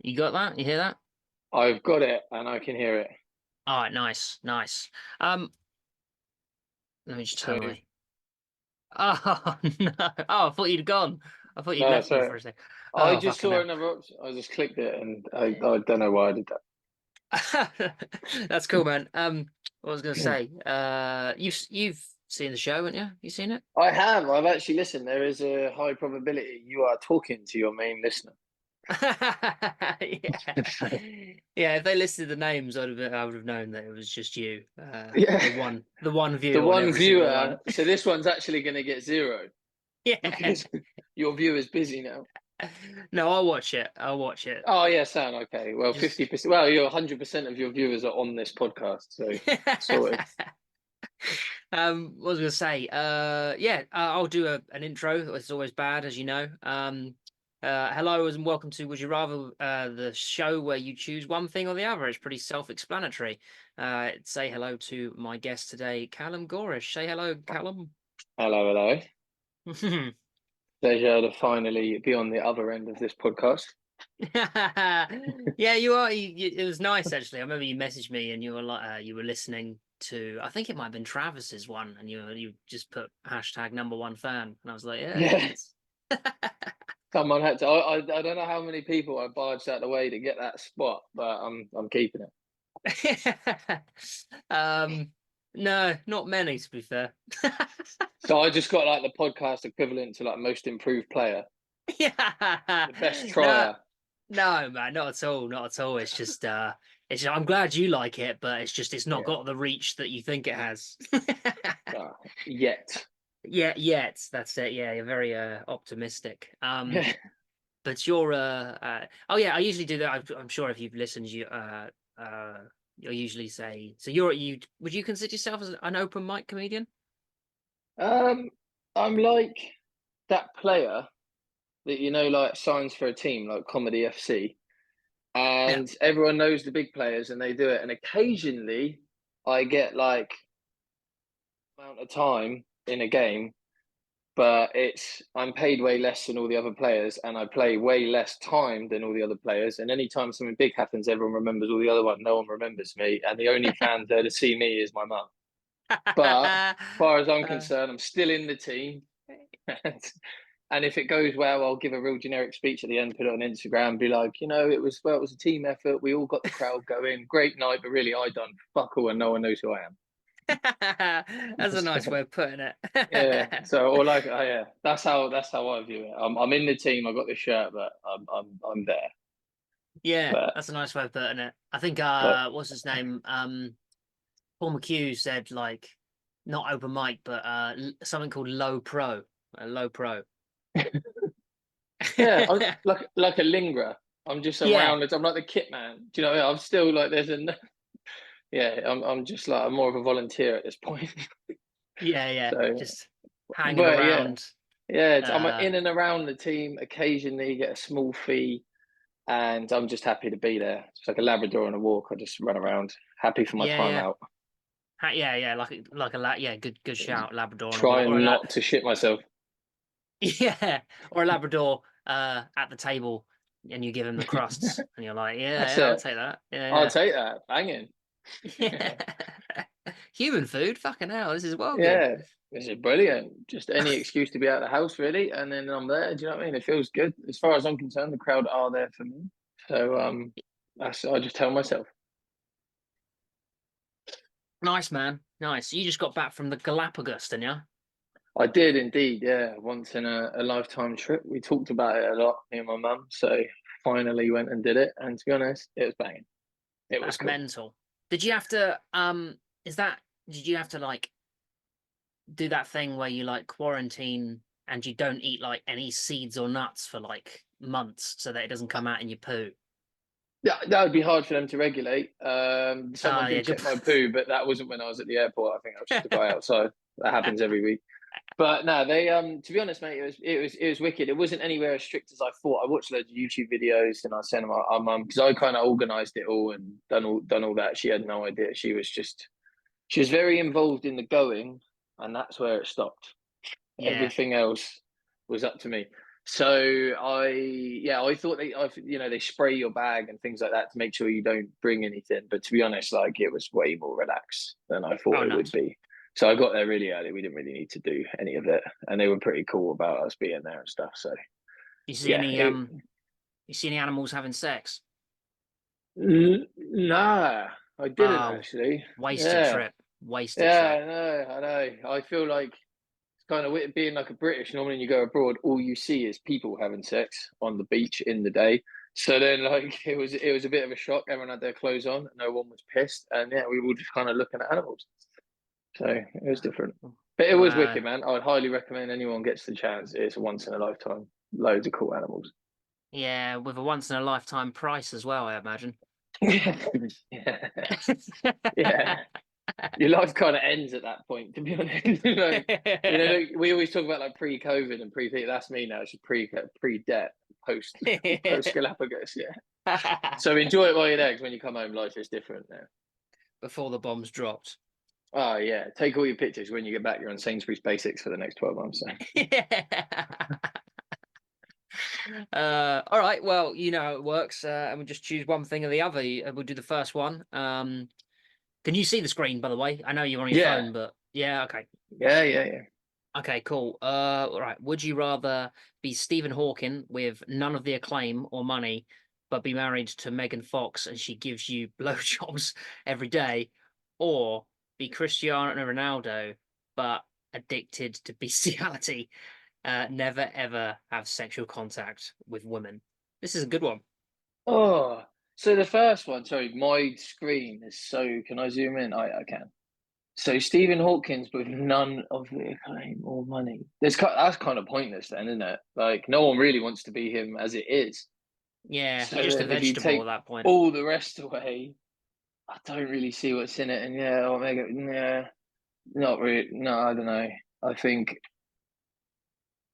You got that? You hear that? I've got it and I can hear it. All right, nice, nice. Um, Let me just So turn my. Oh no! Oh, I thought you'd gone. I thought you'd no, left me so for a second. I Oh, just fucking saw hell. another option. I just clicked it and I don't know why I did That's cool, man. What was I gonna that. say? You've seen the show, haven't you? You seen it? I have. I've actually listened. There is a high probability you are talking to your main listener. Yeah, yeah. If they listed the names, I would have known that it was just you, Yeah, the one the view on one every single viewer. one. So this one's actually going to get zero Yeah. because your viewer's busy now. No, I'll watch it. I'll watch it. Oh yeah, Sam. Okay. Well, Just 50%. Well, you're 100% of your viewers are on this podcast, so sorted. What was I gonna say? Yeah, I'll do an intro. It's always bad, as you know. Hello and welcome to Would You Rather, the show where you choose one thing or the other. It's pretty self-explanatory. Say hello to my guest today, Callum Gohrisch. Say hello, Callum. Hello, hello. Pleasure to finally be on the other end of this podcast. Yeah, you are. It was nice actually. I remember you messaged me and you were like, you were listening to. I think it might have been Travis's one, and you just put hashtag number one fan, and I was like, yeah, Yeah, that's. someone had to. I don't know how many people I barged out the way to get that spot, but I'm keeping it. um, no, not many to be fair. So I just got like the podcast equivalent to like most improved player, Yeah, the best no, trier. no, man, not at all, not at all. I'm glad you like it, but it's not Yeah, got the reach that you think it has. yet. Yeah, that's it. Yeah, you're very optimistic. Yeah. But you're oh yeah, I usually do that. I'm sure if you've listened, you'll usually say so. You would you consider yourself as an open mic comedian? Um, I'm like that player that like signs for a team like Comedy FC, Yeah. and everyone knows the big players and they do it. And occasionally, I get like amount of time in a game, but I'm paid way less than all the other players, and I play way less time than all the other players. And anytime something big happens, everyone remembers all the other one. No one remembers me, and the only fans there to see me is my mum. But as far as I'm Uh, concerned, I'm still in the team. And if it goes well, I'll give a real generic speech at the end, put it on Instagram, be like, it was a team effort. We all got the crowd going. Great night, but really, I done fuck all, and no one knows who I am. that's a nice way of putting it. Yeah. So, or like, oh, yeah, that's how I view it. I'm in the team. I got the shirt, but I'm there. Yeah, But that's a nice way of putting it. I think but what's his name? Paul McHugh said like not open mic, but something called low pro. Low pro. yeah, I'm like a lingerer. I'm just Yeah, around it. I'm like the kit man. Do you know what I mean? I'm still like yeah. I'm just like I'm more of a volunteer at this point. yeah. So, Just hanging but yeah, around. yeah. I'm Uh, in and around the team. Occasionally, get a small fee, and I'm just happy to be there. It's like a Labrador on a walk. I just run around, happy for my yeah, time yeah, out. yeah. Yeah. Good shout. Labrador on a walk, Trying not to shit myself. yeah, or a Labrador at the table, and you give him the crusts, and you're like, That's I'll it. take that. I'll Yeah, take that. Banging. yeah. Human food. Fucking hell, this is well good. Yeah, this is brilliant. Just any excuse to be out of the house, really, and then I'm there. Do you know what I mean? It feels good. As far as I'm concerned, the crowd are there for me. So that's I just tell myself. Nice, man. Nice. You just got back from the Galapagos, didn't you? I did indeed, yeah. Once in a lifetime trip. We talked about it a lot, me and my mum. So finally went and did it. And to be honest, it was banging. It was That's cool. mental. Did you have to is that did you have to like do that thing where you like quarantine and you don't eat like any seeds or nuts for like months so that it doesn't come out in your poo? Yeah, that would be hard for them to regulate. Oh Someone yeah, did good. check my poo, but that wasn't when I was at the airport. I think I was just a guy outside. That happens every week. But no, they to be honest, mate, it was wicked. It wasn't anywhere as strict as I thought. I watched loads of YouTube videos and I sent them our mum because I kind of organised it all and done all that. She had no idea. She was very involved in the going, and that's where it stopped. Yeah. Everything else was up to me. So I thought they spray your bag and things like that to make sure you don't bring anything. But to be honest, like it was way more relaxed than I Oh, thought it would nice. be. So I got there really early. We didn't really need to do any of it, and they were pretty cool about us being there and stuff. So You see yeah, any you see any animals having sex? nah, I didn't Oh, actually. wasted Yeah, trip. Wasted yeah, trip. I know. I feel like it's kind of weird being like a British. Normally, when you go abroad, all you see is people having sex on the beach in the day. So then, like, it was a bit of a shock. Everyone had their clothes on, no one was pissed, and yeah, we were just kind of looking at animals. So it was different, but it was Uh, wicked, man. I would highly recommend anyone gets the chance. It's a once in a lifetime. Loads of cool animals. yeah, with a once in a lifetime price as well, I imagine. Yeah, yeah. Your life kind of ends at that point, to be honest. We always talk about like pre-COVID and pre. That's me now. It's pre-debt, post Galapagos. Yeah. So enjoy it while you're there, because when you come home, life is different now. Before the bombs dropped. Oh yeah, take all your pictures. When you get back, you're on Sainsbury's Basics for the next 12 months. So. All right. Well, you know how it works, and we just choose one thing or the other. We'll do the first one. Can you see the screen, by the way? I know you're on your Yeah, phone, but yeah, okay. yeah. Okay, cool. All right. Would you rather be Stephen Hawking with none of the acclaim or money, but be married to Megan Fox and she gives you blowjobs every day, or be Cristiano Ronaldo but addicted to bestiality, never ever have sexual contact with women? This is a good one. Oh, so the first one. Sorry, my screen is so. Can I zoom in? I can. So Stephen Hawkins with none of the acclaim or money. That's kind of pointless then, isn't it? Like no one really wants to be him as it is. Yeah, So you're just a then if you vegetable take at that point. all the rest away, I don't really see what's in it. And yeah, Omega, yeah, not really. No, I don't know. I think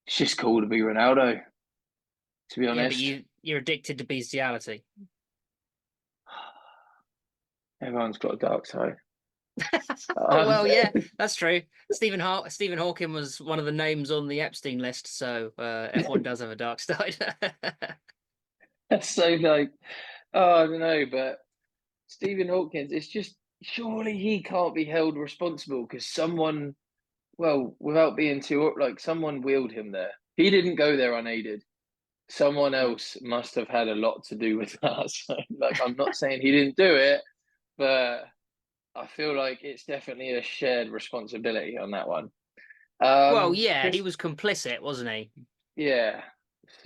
it's just cool to be Ronaldo, to be Yeah, but honest. you're addicted to bestiality. Everyone's got a dark side. Oh Um, well, yeah, that's true. Stephen Hawking was one of the names on the Epstein list, so everyone does have a dark side. so like, oh, I don't know, but Stephen Hawkins, it's just surely he can't be held responsible because someone, well, without being too like, someone wheeled him there. He didn't go there unaided. Someone Mm. else must have had a lot to do with that. So, like, I'm not saying he didn't do it, but I feel like it's definitely a shared responsibility on that one. Well, yeah, he Chris, was complicit, wasn't he? yeah,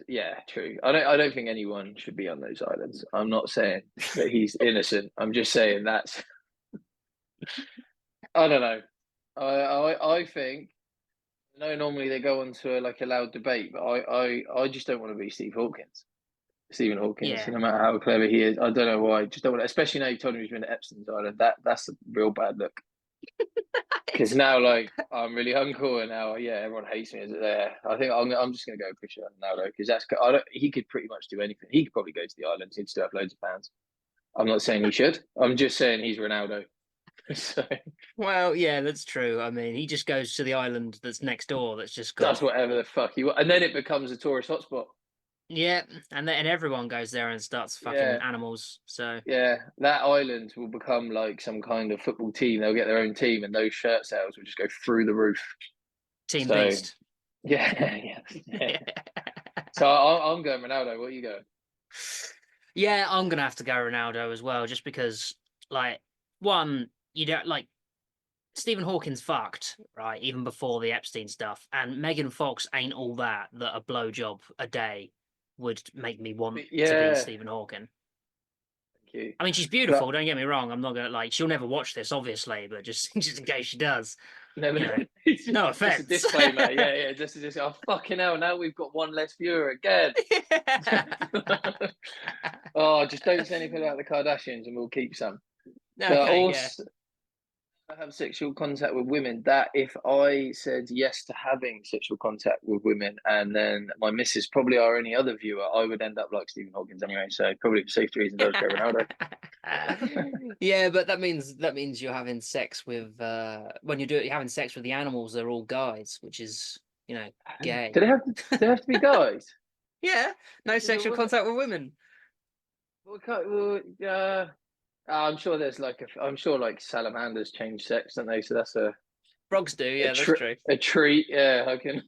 yeah, true. I don't think anyone should be on those islands. I'm not saying that he's innocent. I'm just saying that's. I don't know. I think. No, normally they go on to like a loud debate, but I just don't want to be Stephen Hawkins. Yeah, No matter how clever he is, I don't know why. I just don't want to, especially now you've told him he's been to Epstein's Island. That's a real bad look. Because it's now, like, I'm really uncool, and now, yeah, everyone hates me. Is it there? I think I'm just gonna go Cristiano Ronaldo because that's. I don't. He could pretty much do anything. He could probably go to the islands. He'd still have loads of fans. I'm not saying he should. I'm just saying he's Ronaldo. So well, yeah, that's true. I mean, he just goes to the island that's next door. That's just does got whatever the fuck he wants, and then it becomes a tourist hotspot. yeah, and then everyone goes there and starts fucking Yeah, animals. So yeah. That island will become like some kind of football team. They'll get their own team, and those shirt sales will just go through the roof. Team So Beast. yeah, yeah. So I'm going Ronaldo. What are you going? Yeah, I'm gonna have to go Ronaldo as well, just because, like, one, you don't like Stephen Hawking's fucked, right? Even before the Epstein stuff, and Megan Fox ain't all that a blowjob a day would make me want But to be yeah, Stephen Hawking. thank you. I mean, she's But beautiful. Don't get me wrong. I'm not gonna like. She'll never watch this, obviously, but just just in case she does, no, you know, no it's just a offense. disclaimer. Yeah, yeah. Just. Oh, fucking hell! Now we've got one less viewer again. Oh, just don't say anything about the Kardashians, and we'll keep some. But Okay, yeah. also, I have sexual contact with women. That if I said yes to having sexual contact with women, and then my missus, probably our only other viewer, I would end up like Stephen Hawkins anyway. So probably for safety reasons, I'll just go Ronaldo. Yeah, but that means you're having sex with when you're having sex with the animals, they're all guys, which is, Do gay. they have to? Do they have to be guys? Yeah, no This is a sexual woman. contact with women. I'm sure there's like I'm sure like salamanders change sex, don't they? So that's Frogs do, a yeah, that's tr true. a treat. Yeah, I can.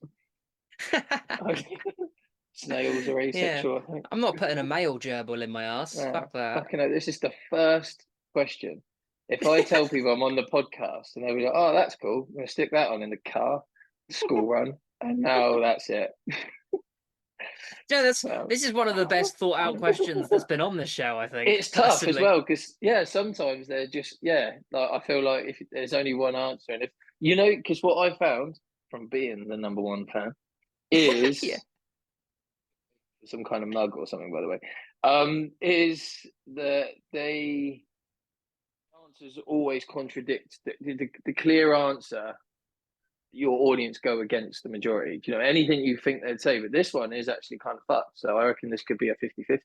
Snails are Yeah, asexual, I think. I'm not putting a male gerbil in my ass. Yeah, Fuck that. fucking hell, this is the first question. If I tell people I'm on the podcast and they'll be like, "Oh, that's cool," I'm gonna stick that on in the car, school run, and now that's it. Yeah, Um, this is one of the best thought out questions that's been on this show, I think, it's tough as personally. well because sometimes they're just like I feel like if there's only one answer, and if because what I found from being the number one fan Yeah. is some kind of mug or something, by the way, is that they answers always contradict the clear answer. Your audience go against the majority. You know, anything you think they'd say, but this one is actually kind of fucked. So I reckon this could be a 50-50.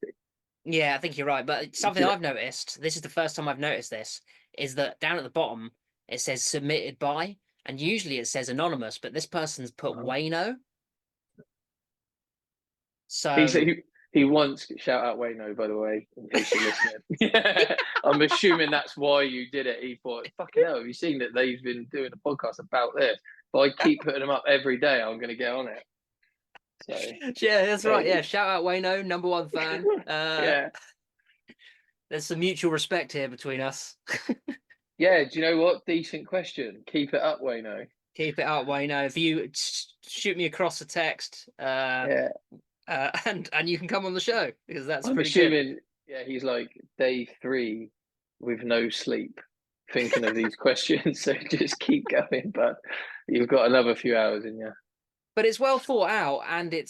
Yeah, I think you're right. But something You know, I've noticed, this is the first time I've noticed this, is that down at the bottom it says submitted by, and usually it says anonymous, but this person's put uh, Wayno. he's So he wants shout out Wayno, by the way, in case you're listening. Yeah, I'm assuming that's why you did it. He thought, fucking hell, have you seen that they've been doing a podcast about this? If I keep putting them up every day, I'm going to get on it. So yeah, that's right. yeah, Yeah, shout out Wayno, number one fan. yeah, There's some mutual respect here between us. yeah. Do you know what? Decent question. Keep it up, Wayno. Keep it up, Wayno. If you shoot me across a text, Yeah, and you can come on the show because that's I'm pretty good. assuming. Yeah, he's like day 3 with no sleep, thinking of these questions. So just keep going, but you've got another few hours in you. But it's well thought out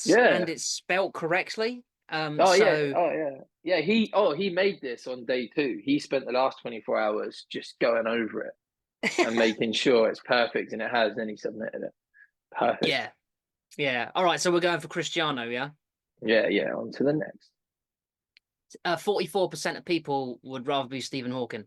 Yeah. and it's spelt correctly. Oh yeah. So Oh yeah. Yeah. He made this on day 2. He spent the last 24 hours just going over it and making sure it's perfect, and it has. Then he submitted it. Perfect. yeah, yeah. All right, so we're going for Cristiano, yeah. Yeah. Yeah. On to the next. 44% of people would rather be Stephen Hawking.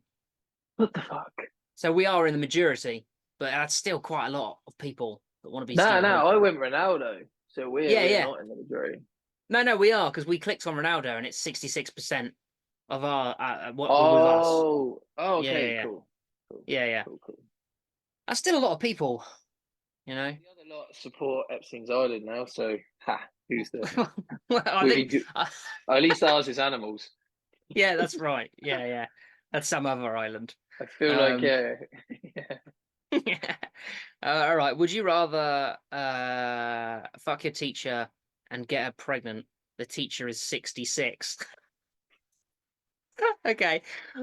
What the fuck? So we are in the majority, but that's still quite a lot of people that want to be No, Stephen no. I Hawking. went Ronaldo, so Yeah, we're yeah. not in the majority. No, we are because we clicked on Ronaldo and it's 66% of our what were with us. Oh, oh, Yeah, okay, yeah, cool, cool, yeah, yeah. cool. That's still a lot of people, you know. The other lot support Epstein's Island now, so who's the Well, I we think, do, at least ours is animals. yeah, that's right. Yeah, yeah. That's some other island. I feel like Um, yeah. yeah. All right. Would you rather fuck your teacher and get her pregnant? The teacher is 66. Okay.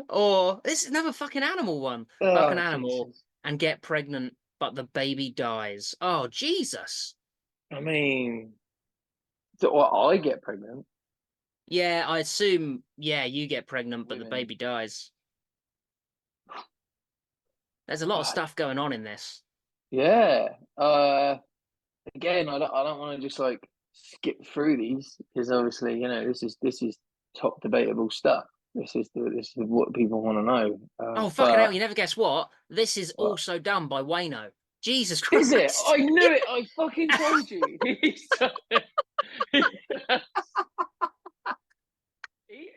Or this is another fucking animal one. Fuck an Oh animal Jesus! and get pregnant, but the baby dies. Oh, Jesus. I mean, what I get pregnant? Yeah, I assume, yeah, you get pregnant, but the Women. baby dies. There's a lot of God, stuff going on in this. yeah. Again, I don't want to just like skip through these because obviously this is top debatable stuff. This is what people want to know. Oh, fucking hell, But you never guess what? This is what also done by Wayno. Jesus is it? Christ. I knew it. I fucking told you.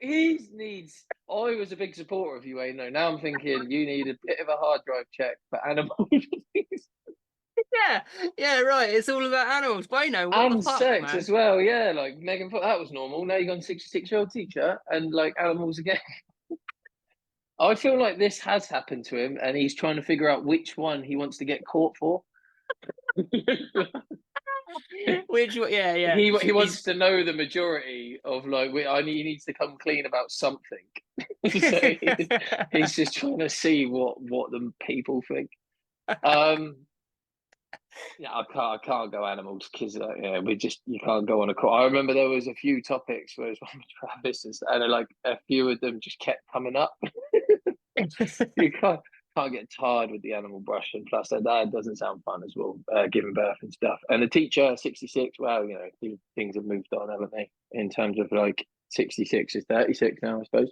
He needs. I was a big supporter of you, Ain't Now I'm thinking you need a bit of a hard drive check for animals Yeah, yeah, right. It's all about animals. Wayno, what the and fuck, sex man? as well. Yeah, like Megan thought that was normal. Now you're on 66-year-old teacher and like animals again. I feel like this has happened to him, and he's trying to figure out which one he wants to get caught for. Which, yeah, yeah. He wants He's to know the majority of like he needs to come clean about something. So he's just trying to see what the people think. Um, yeah, I can't go animals because you can't go on a call. I remember there was a few topics where it was one with Travis and like a few of them just kept coming up. You can't get tired with the animal brush, and plus their dad doesn't sound fun as well, giving birth and stuff. And the teacher 66, well, things have moved on, haven't they? In terms of like 66 is 36 now, I suppose.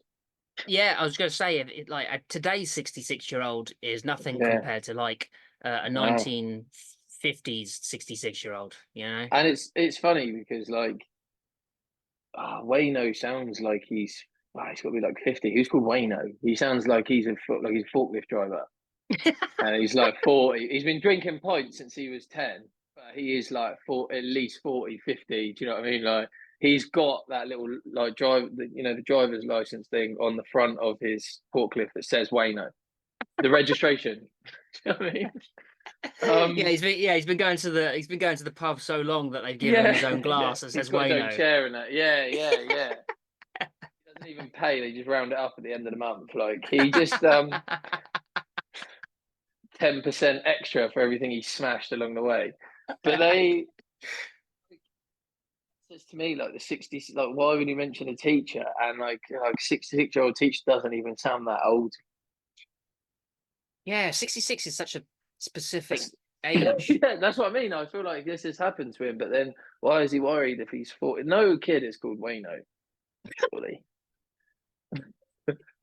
yeah, I was going to say like today's 66-year-old is nothing Yeah, compared to like a wow. 1950s 66-year-old, you know? And it's funny because like Wayno sounds like he's got to be like 50. Who's called Wayno? He sounds like he's a forklift driver, and he's like 40. He's been drinking pints since he was 10, but he is like at least 40, 50. Do you know what I mean? Like he's got that little like the driver's license thing on the front of his forklift that says Wayno, the registration. Do you know what I mean? Yeah, he's been going to the pub so long that they've given him Yeah, his own yeah. glass that He's says got his own Wayno. chair and that. Yeah, yeah, yeah. He doesn't even pay. They just round it up at the end of the month. Like he just 10% extra for everything he smashed along the way. But they says to me like the 60, like why would he mention a teacher? And like 66-year-old teacher doesn't even sound that old. Yeah, 66 is such a specific That's, age. yeah, that's what I mean. I feel like this has happened to him, but then why is he worried if he's 40? No kid is called Wayno, surely.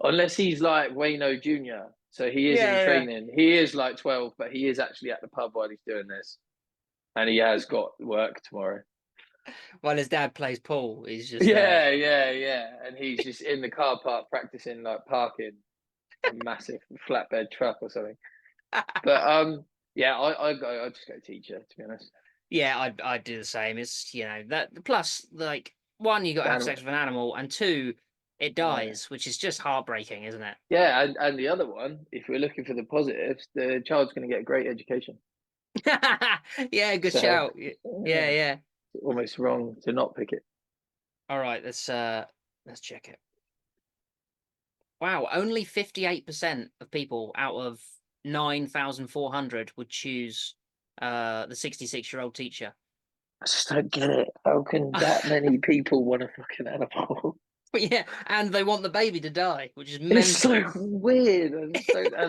Unless he's like Wayno Jr. So he is in Yeah, training. He is like 12, but he is actually at the pub while he's doing this. And he has got work tomorrow. while his dad plays pool, he's just there. Yeah, yeah, yeah. And he's just in the car park practicing like parking a massive flatbed truck or something. But yeah, I just go teacher, to be honest. Yeah, I'd do the same. It's that plus like one, you got to have sex with an animal, and two, it dies, which is just heartbreaking, isn't it? Yeah, and the other one, if we're looking for the positives, the child's going to get a great education. Yeah, good So shout. Yeah, yeah. it's almost wrong to not pick it. All right, let's check it. Wow, only 58% of people out of 9,400 would choose the 66-year-old teacher. I just don't get it. How can that many people want a fucking animal? But yeah, and they want the baby to die, which is It's mental. so weird and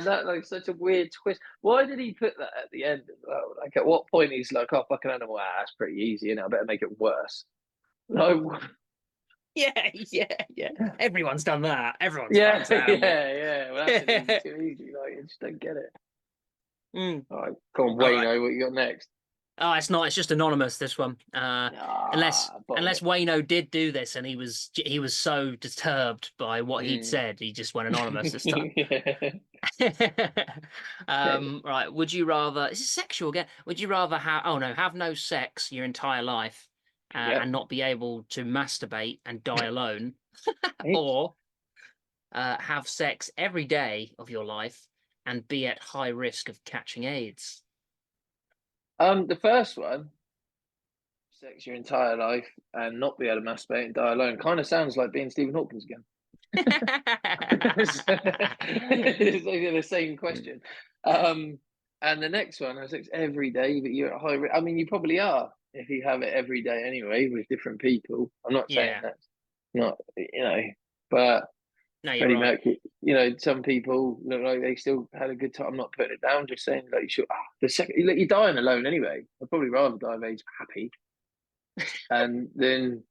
that like such a weird twist. Why did he put that at the end as well? Like at what point he's like, "Oh, fucking animal, that's pretty easy, and I better make it worse." No, Yeah, yeah. Everyone's done that. Everyone's yeah, fucked an animal. yeah. Well, that's an easy too easy. Like, I just don't get it. Mm. All right, come on, All right. Wayno, what you got next? Oh, it's not. It's just anonymous. This one. Unless Bottom it. Wayno did do this, and he was so disturbed by what he'd Mm. said, he just went anonymous this time. Okay. Right. Would you rather? This is sexual again. Would you rather have no sex your entire life, Yep. and not be able to masturbate and die alone, Hey. or have sex every day of your life and be at high risk of catching AIDS? The first one, sex your entire life and not be able to masturbate and die alone, kind of sounds like being Stephen Hawkins again. It's like the same question. And the next one, has sex every day, but you're at high risk. I mean, you probably are if you have it every day anyway with different people. I'm not saying Yeah. that's not, but No, you're Freddie right. Mercury, some people look like they still had a good time. I'm not putting it down, just saying like you should. The second you're dying alone anyway. I'd probably rather die of age happy. And then,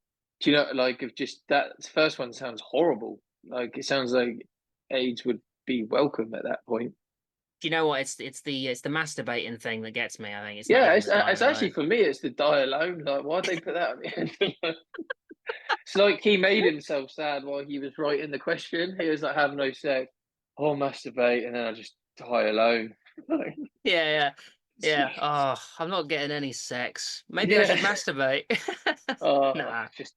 do you know, like if just that first one sounds horrible. Like it sounds like AIDS would be welcome at that point. Do you know what? It's the masturbating thing that gets me. I think it's not Yeah, even it's the dying it's actually alone. for me. It's the die alone. Like, why'd they put that at the end? It's like he made himself sad while he was writing the question. He was like, "Have no sex, I'll masturbate, and then I just die alone." Yeah. Oh, I'm not getting any sex. Maybe I should Yeah. masturbate. Nah. Just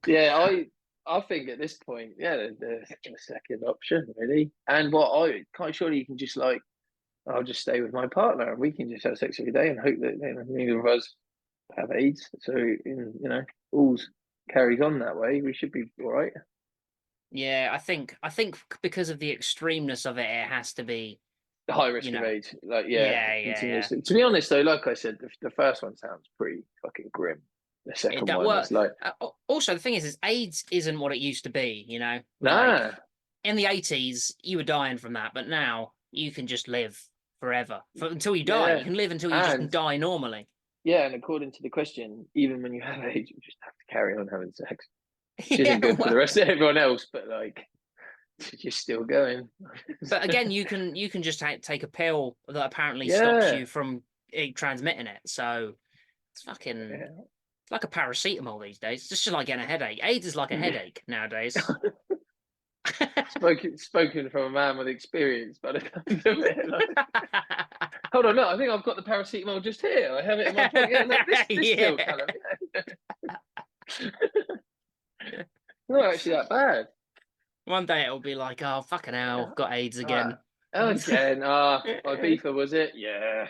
yeah. I think at this point, yeah, the second option really. And what I quite surely you can just like, I'll just stay with my partner and we can just have sex every day and hope that neither of us have AIDS. So all's carries on that way. We should be all right. Yeah, I think because of the extremeness of it, it has to be, The high risk you of know. AIDS, like Yeah. continuously. To be honest, though, like I said, the first one sounds pretty fucking grim. The It second that one well. is like, Also, the thing is AIDS isn't what it used to be. Like nah, in the 80s, you were dying from that, but now you can just live forever until you die. You yeah, can live until you just and die normally. yeah, and according to the question, even when you have AIDS, you just have to carry on having sex, which Yeah, isn't good for the well, rest of everyone else. But like, you're still going. but again, you can just take a pill that apparently stops Yeah, you from transmitting it. So it's fucking yeah. It's like a paracetamol these days. It's just like getting a headache. AIDS is like a headache nowadays. Spoken from a man with experience, but it comes of it. Like, hold on, look, I think I've got the paracetamol just here. I have it in my pocket. Yeah, look, this Yeah. pill, Callum. Not actually that bad. One day it'll be like, oh, fucking hell, got AIDS again. Again, Ibiza, was it? Yeah.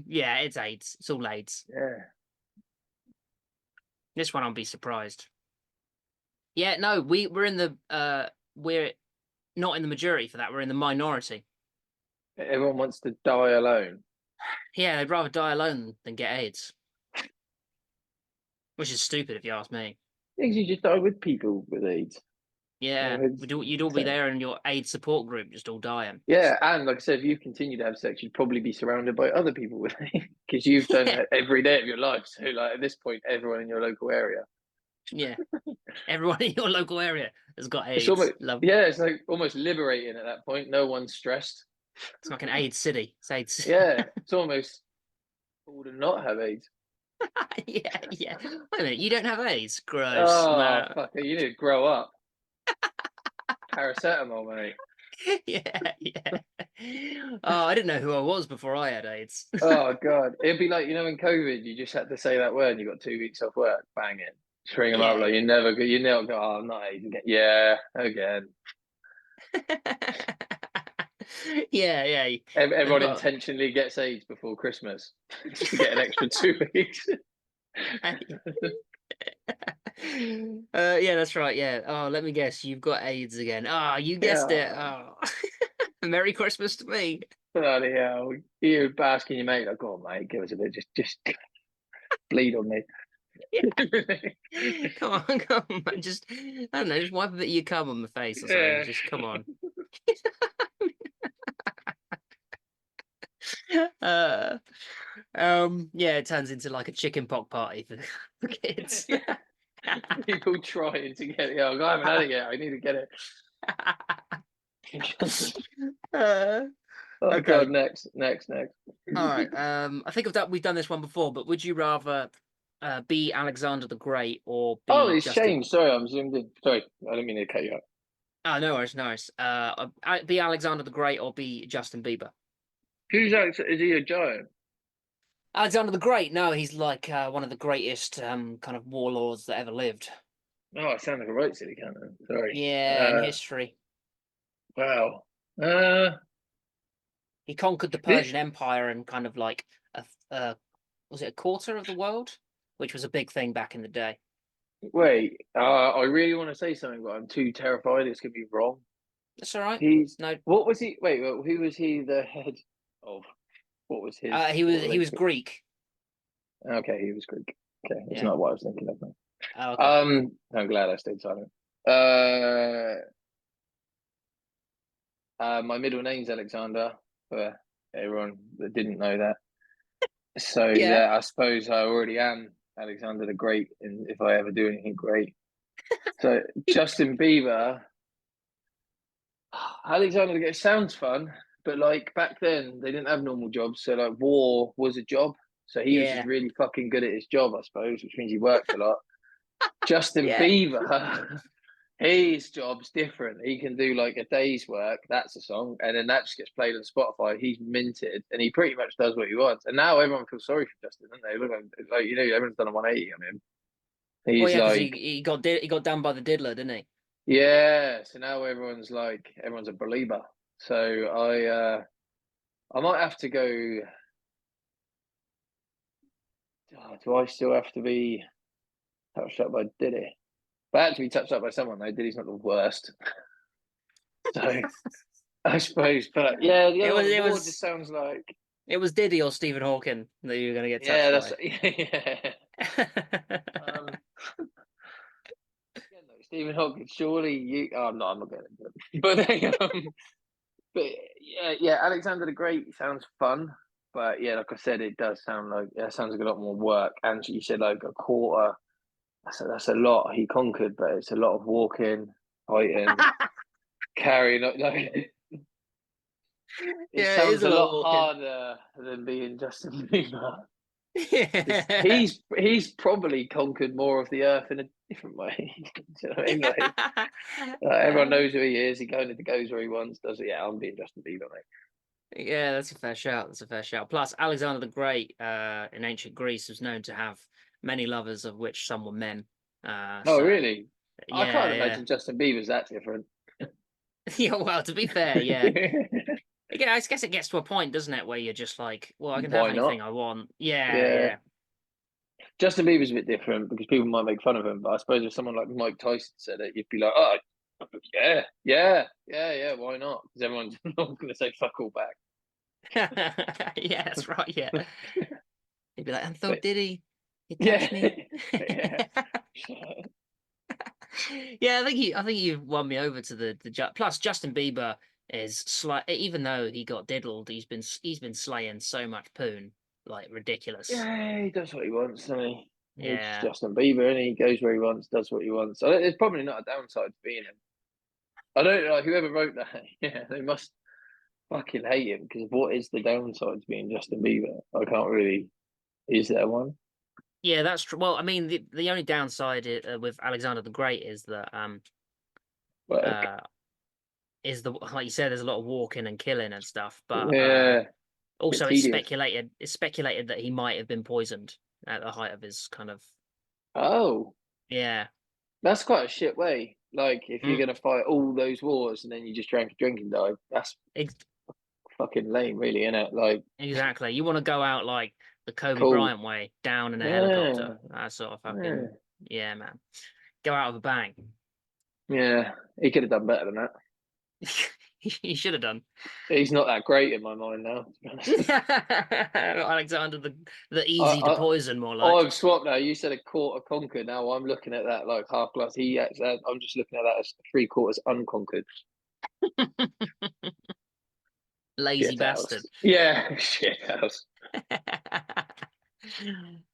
Yeah, it's AIDS. It's all AIDS. Yeah. This one I'll be surprised. Yeah, no, we're in the we're not in the majority for that. We're in the minority. Everyone wants to die alone. Yeah, they'd rather die alone than get AIDS. Which is stupid if you ask me. Things you just die with people with AIDS. Yeah, you'd all be there in your AIDS support group, just all dying. Yeah, and like I said, if you continue to have sex, you'd probably be surrounded by other people with AIDS because you've done it every day of your life. So, like at this point, everyone in your local area. Yeah, everyone in your local area has got AIDS. It's almost, it's like almost liberating at that point. No one's stressed. It's like an AIDS city. It's AIDS. Yeah, it's almost cool to not have AIDS. Yeah. Wait a minute, you don't have AIDS? Gross. Oh, No. fuck it, you need to grow up. Paracetamol, mate. Yeah. Oh, I didn't know who I was before I had AIDS. Oh god, it'd be like in COVID, you just had to say that word, and you got 2 weeks off work. Bang it, just ring them up like you never go. Oh, I'm not AIDS again. Yeah, again. Yeah. Everyone intentionally gets AIDS before Christmas just to get an extra 2 weeks. Yeah, that's right. Yeah. Oh, let me guess. You've got AIDS again. Oh, you guessed it. Oh, Merry Christmas to me. Bloody hell! You basking your mate. Like, go on, mate. Give us a bit. Just bleed on me. Come on, man. Just I don't know. Just wipe a bit of your cum on my face or something. Just come on. Yeah, it turns into like a chicken pox party for kids. People trying to get it. Oh, I haven't had it yet. I need to get it. Okay. God, next. All right. I think we've done this one before, but would you rather be Alexander the Great or be it's Justin? changed. Sorry, I'm zoomed in. Sorry, I didn't mean to cut you out. Oh, no worries. Be Alexander the Great or be Justin Bieber? Who's Alex? Is he a giant? Alexander the Great? No, he's like one of the greatest kind of warlords that ever lived. Oh, I sound like a right silly cunt. Sorry. Yeah, in history. Wow. He conquered the Persian Empire and kind of like was it a quarter of the world, which was a big thing back in the day. Wait, I really want to say something, but I'm too terrified it's gonna be wrong. That's all right. What was he? Wait, who was he the head of? What was his? He was Greek. Okay, he was Greek. Okay, it's not what I was thinking of. Now. Oh, okay. I'm glad I stayed silent. My middle name's Alexander, for everyone that didn't know that. So yeah, I suppose I already am Alexander the Great, and if I ever do anything great. So Justin Bieber, Alexander the Great sounds fun, but like back then they didn't have normal jobs, so like war was a job. So he was just really fucking good at his job, I suppose, which means he worked a lot. Justin Bieber, his job's different. He can do like a day's work, that's a song, and then that just gets played on Spotify. He's minted, and he pretty much does what he wants. And now everyone feels sorry for Justin, don't they? Look, like everyone's done a 180 on him. He's he got done by the diddler, didn't he? Yeah. So now everyone's a believer. So I might have to go. Do I still have to be touched up by Diddy? But I had to be touched up by someone though. Diddy's not the worst. So I suppose, but yeah, it just sounds like it was Diddy or Stephen Hawking that you were going to get touched by. Stephen Hawking, surely you. Oh no, I'm not going to. But yeah, Alexander the Great sounds fun. But yeah, like I said, it does sound like sounds like a lot more work. And you said like a quarter. That's a lot he conquered, but it's a lot of walking, fighting, carrying. It Yeah, it is sounds a a lot of lot walking. harder than being Justin Bieber. 'Cause Yeah. he's probably conquered more of the earth in a different way. Do you know what I mean? Everyone knows who he is. He goes where he wants. Does it? Yeah, I'm being Justin Bieber, mate. Yeah, that's a fair shout. That's a fair shout. Plus, Alexander the Great in ancient Greece was known to have many lovers, of which some were men. Oh, So really? I can't yeah, imagine Justin Bieber's that different. yeah. Yeah, well, to be fair, yeah. Again, I guess it gets to a point, doesn't it, where you're just like, well, I can have Why not? anything I want. Yeah, Yeah. yeah. Justin Bieber's a bit different because people might make fun of him, but I suppose if someone like Mike Tyson said it, you'd be like, oh, yeah, why not? Because everyone's not going to say fuck all back. Yeah, that's right, yeah. He'd be like, and so But did he? He touched yeah, me. yeah. Yeah, I think you've won me over to the plus Justin Bieber is even though he got diddled, he's been slaying so much poon, like ridiculous. Yeah, he does what he wants, doesn't he? He's Yeah. Justin Bieber, and he goes where he wants, does what he wants. There's probably not a downside to being him. I don't like whoever wrote that. Yeah, they must fucking hate him because what is the downside to being Justin Bieber? I can't really. Is there one? Yeah, that's true. Well, I mean, the only downside with Alexander the Great Work. uh is the like you said, there's a lot of walking and killing and stuff, but Yeah, bit also tedious. it's speculated that he might have been poisoned at the height of his kind of Oh, yeah. that's quite a shit way. Like, if you're Mm, gonna fight all those wars and then you just drink and die, that's ex fucking lame, really, isn't it? Like, exactly. You want to go out like the Kobe cool. Bryant way, down in a helicopter. Yeah, That sort of yeah, fucking yeah, man. Go out with a bang. yeah. He could have done better than that. He should have done. He's not that great in my mind now, to be honest. Alexander the easy to I, poison, more oh, like. I've swapped now. You said a quarter conquered. Now I'm looking at that like half glass. I'm just looking at that as three quarters unconquered. Lazy Shit house. bastard. Yeah, shit house.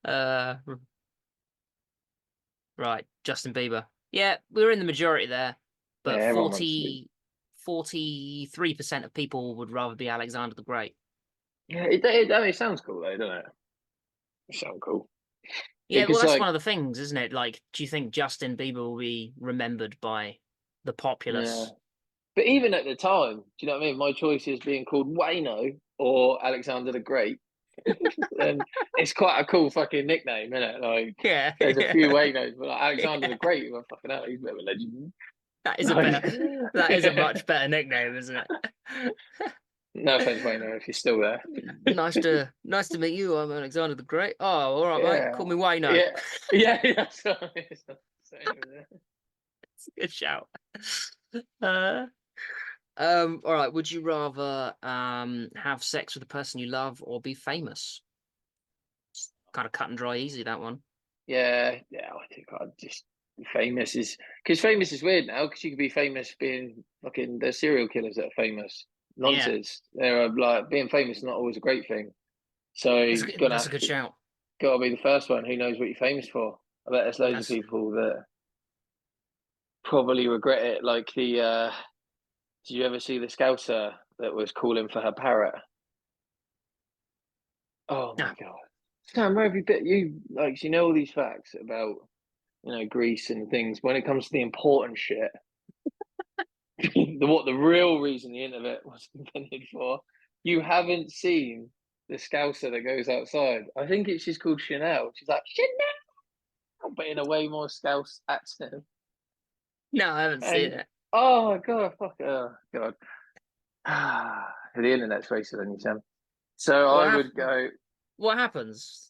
uh, right, Justin Bieber. Yeah, we were in the majority there, Yeah, but everyone wants to be. 43% of people would rather be Alexander the Great. Yeah, it sounds cool though, doesn't it? It sounds cool. Yeah, well, Because that's one like, of the things, isn't it? Like, do you think Justin Bieber will be remembered by the yeah. populace? But even at the time, do you know what I mean? My choice is being called Wayno or Alexander the Great. And it's quite a cool fucking nickname, isn't it? Like, Yeah, there's a few yeah, Waynos, but like Alexander the yeah. Great, well, fucking hell, he's a bit of a legend. That is a Like, better, that is a much better nickname, isn't it? no offense, Wayno, if you're still there. Nice to meet you. I'm Alexander the Great. Oh, all right, mate. Yeah, Call me Wayno. yeah, yeah. It's a good shout. Uh, all right. Would you rather have sex with the person you love or be famous? Kind of cut and dry, easy that one. Yeah. I think I'd just famous is because famous is weird now because you could be famous being fucking there's serial killers that are famous. Yeah, Nonsense. There are like being famous is not always a great thing. So you're gonna that's a have good to shout. gotta be the first one. Who knows what you're famous for? I bet there's loads of That's people that probably regret it. Like did you ever see the Scouser that was calling for her parrot? Oh no. my god. Sam, where have you been? You like you know all these facts about Greece and things. When it comes to the important shit, the real reason the internet was invented for, you haven't seen the Scouser that goes outside. I think she's called Chanel. She's like Chanel, but in a way more Scouse accent. No, I haven't seen And it. oh my god, fuck, oh god, the internet's racer than you, Sam. So What I would happened? go. What happens?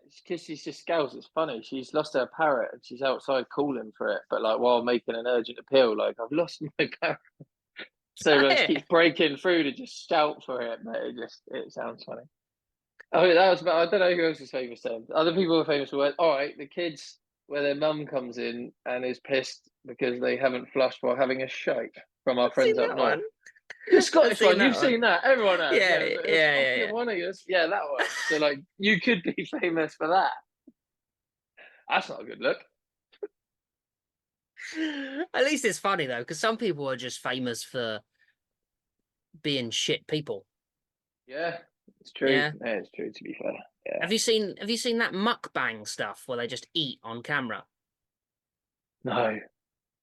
It's because she's just Scouse. It's funny. She's lost her parrot and she's outside calling for it, but like while making an urgent appeal, like I've lost my parrot. Is So that she it? keeps breaking through to just shout for it, but it sounds funny. Oh, that was. I don't know who else is famous then. Other people are famous for. All right, the kids where their mum comes in and is pissed because they haven't flushed while having a shake from our I've seen friends up that north. one. The I've Scottish seen one, that you've one. seen that. Everyone has. Yeah, Yeah, yeah, it was yeah, fucking yeah. one of us. Yeah, that one. So like, you could be famous for that. That's not a good look. At least it's funny though, because some people are just famous for being shit people. Yeah, it's true. Yeah. Yeah, it's true. To be fair, yeah. Have you seen that mukbang stuff where they just eat on camera? No.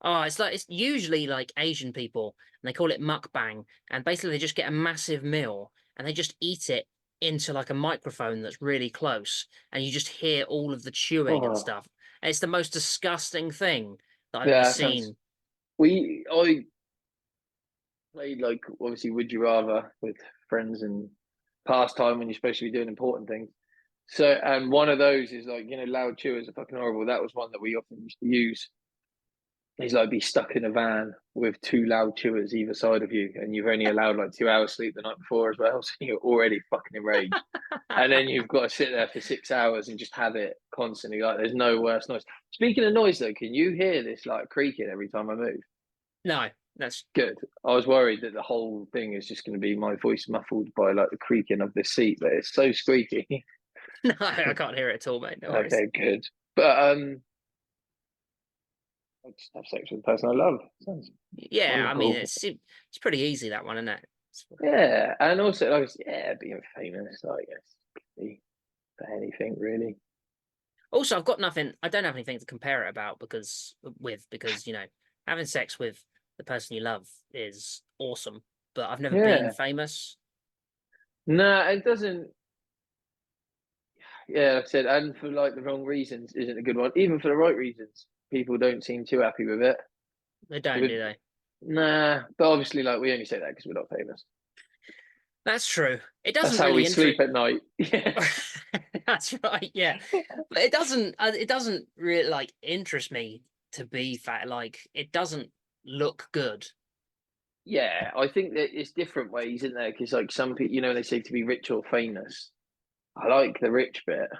Oh, it's usually like Asian people and they call it mukbang. And basically they just get a massive meal and they just eat it into like a microphone that's really close. And you just hear all of the chewing and Oh, stuff. And it's the most disgusting thing that I've ever yeah. That sounds. seen. I played like obviously Would You Rather with friends and pastime when you're supposed to be doing important things. So, and one of those is like, loud chewers are fucking horrible. That was one that we often used to use. Is like be stuck in a van with two loud chewers either side of you, and you've only allowed like 2 hours sleep the night before as well. So you're already fucking enraged. And then you've got to sit there for 6 hours and just have it constantly. Like there's no worse noise. Speaking of noise though, can you hear this like creaking every time I move? No, that's Good. I was worried that the whole thing is just going to be my voice muffled by like the creaking of the seat, but it's so squeaky. no, I can't hear it at all, mate. No worries. Okay, good. But I just have sex with the person I love. Sounds Yeah, I mean wonderful. it's pretty easy that one, isn't it? Yeah, and also like yeah, being famous, I guess, could be for anything really. Also, I've got nothing. I don't have anything to compare it about because you know having sex with the person you love is awesome. But I've never been Yeah. famous. No, it doesn't. Yeah, like I said, and for like the wrong reasons isn't a good one. Even for the right reasons, people don't seem too happy with it. They don't, With do they? nah, but obviously, like we only say that because we're not famous. That's true. It That's doesn't how we really sleep interest. at night. Yeah, That's right. Yeah, but it doesn't. It doesn't really like interest me to be fat. Like it doesn't look good. yeah. I think that it's different ways, isn't there? Because like some people, they say to be rich or famous. I like the rich bit,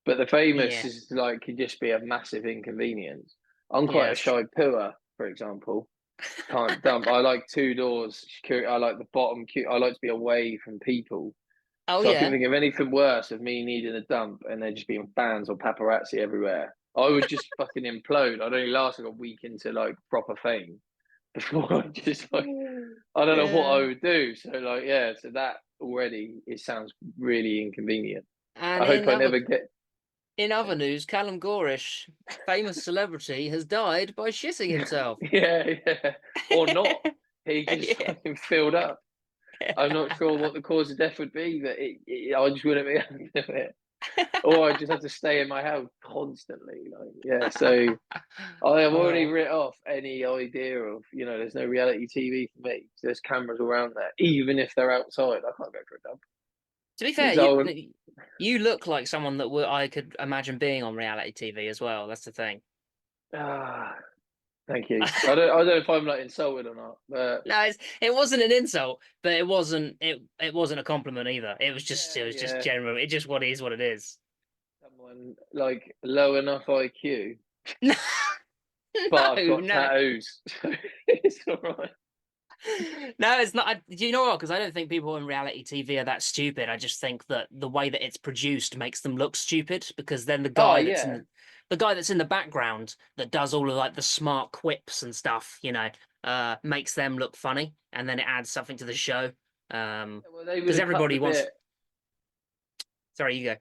but the famous Yeah. is like can just be a massive inconvenience. I'm Yeah, quite a that's true. shy pooer, for example. Can't dump. I like two doors security. I like the bottom. I like to be away from people. Oh So I couldn't yeah. think of anything worse of me needing a dump and there just being fans or paparazzi everywhere. I would just fucking implode. I'd only last like a week into like proper fame before I just like I don't know what I Yeah. would do. So like yeah, so that already it sounds really inconvenient. And I hope I never get in other news, Callum Gohrisch, famous celebrity, has died by shitting himself. yeah. Or not. He just Yeah. fucking filled up. I'm not sure what the cause of death would be, but I just wouldn't be able to do it. Or I just have to stay in my house constantly. Like, yeah, so I have already Oh. written off any idea of, there's no reality TV for me. There's cameras around there, even if they're outside. I can't go for a dump. To be fair, Because I would, you look like someone that I could imagine being on reality TV as well. That's the thing. ah, thank you. I don't know if I'm like insulted or not, but No, it wasn't an insult, but it wasn't a compliment either. It yeah, was just yeah. general. It just what is what it is. Someone like low enough IQ, No, but I've no, got no. tattoos. So it's all right. No, it's not. Do you know what? Because I don't think people in reality TV are that stupid. I just think that the way that it's produced makes them look stupid. Because then Oh yeah, the guy that's in the background that does all of like the smart quips and stuff, makes them look funny, and then it adds something to the show. well they would Because have cut the everybody wants. bit. Sorry, you go.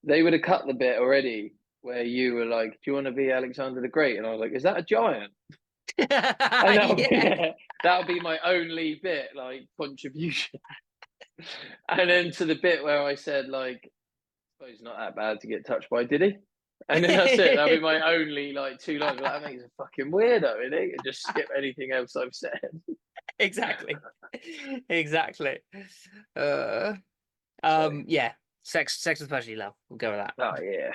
They would have cut the bit already where you were like, "Do you want to be Alexander the Great?" And I was like, "Is that a giant?" And that'll be Yeah, yeah, that'll be my only bit like contribution. And then to the bit where I said like, "I suppose not that bad to get touched by, did he?" And then that's it. That'll be my only like two lines. Like, that makes a fucking weirdo, isn't it? And just skip anything else I've said. exactly, exactly. Uh, So, yeah. Sex especially love. We'll go with that. oh yeah.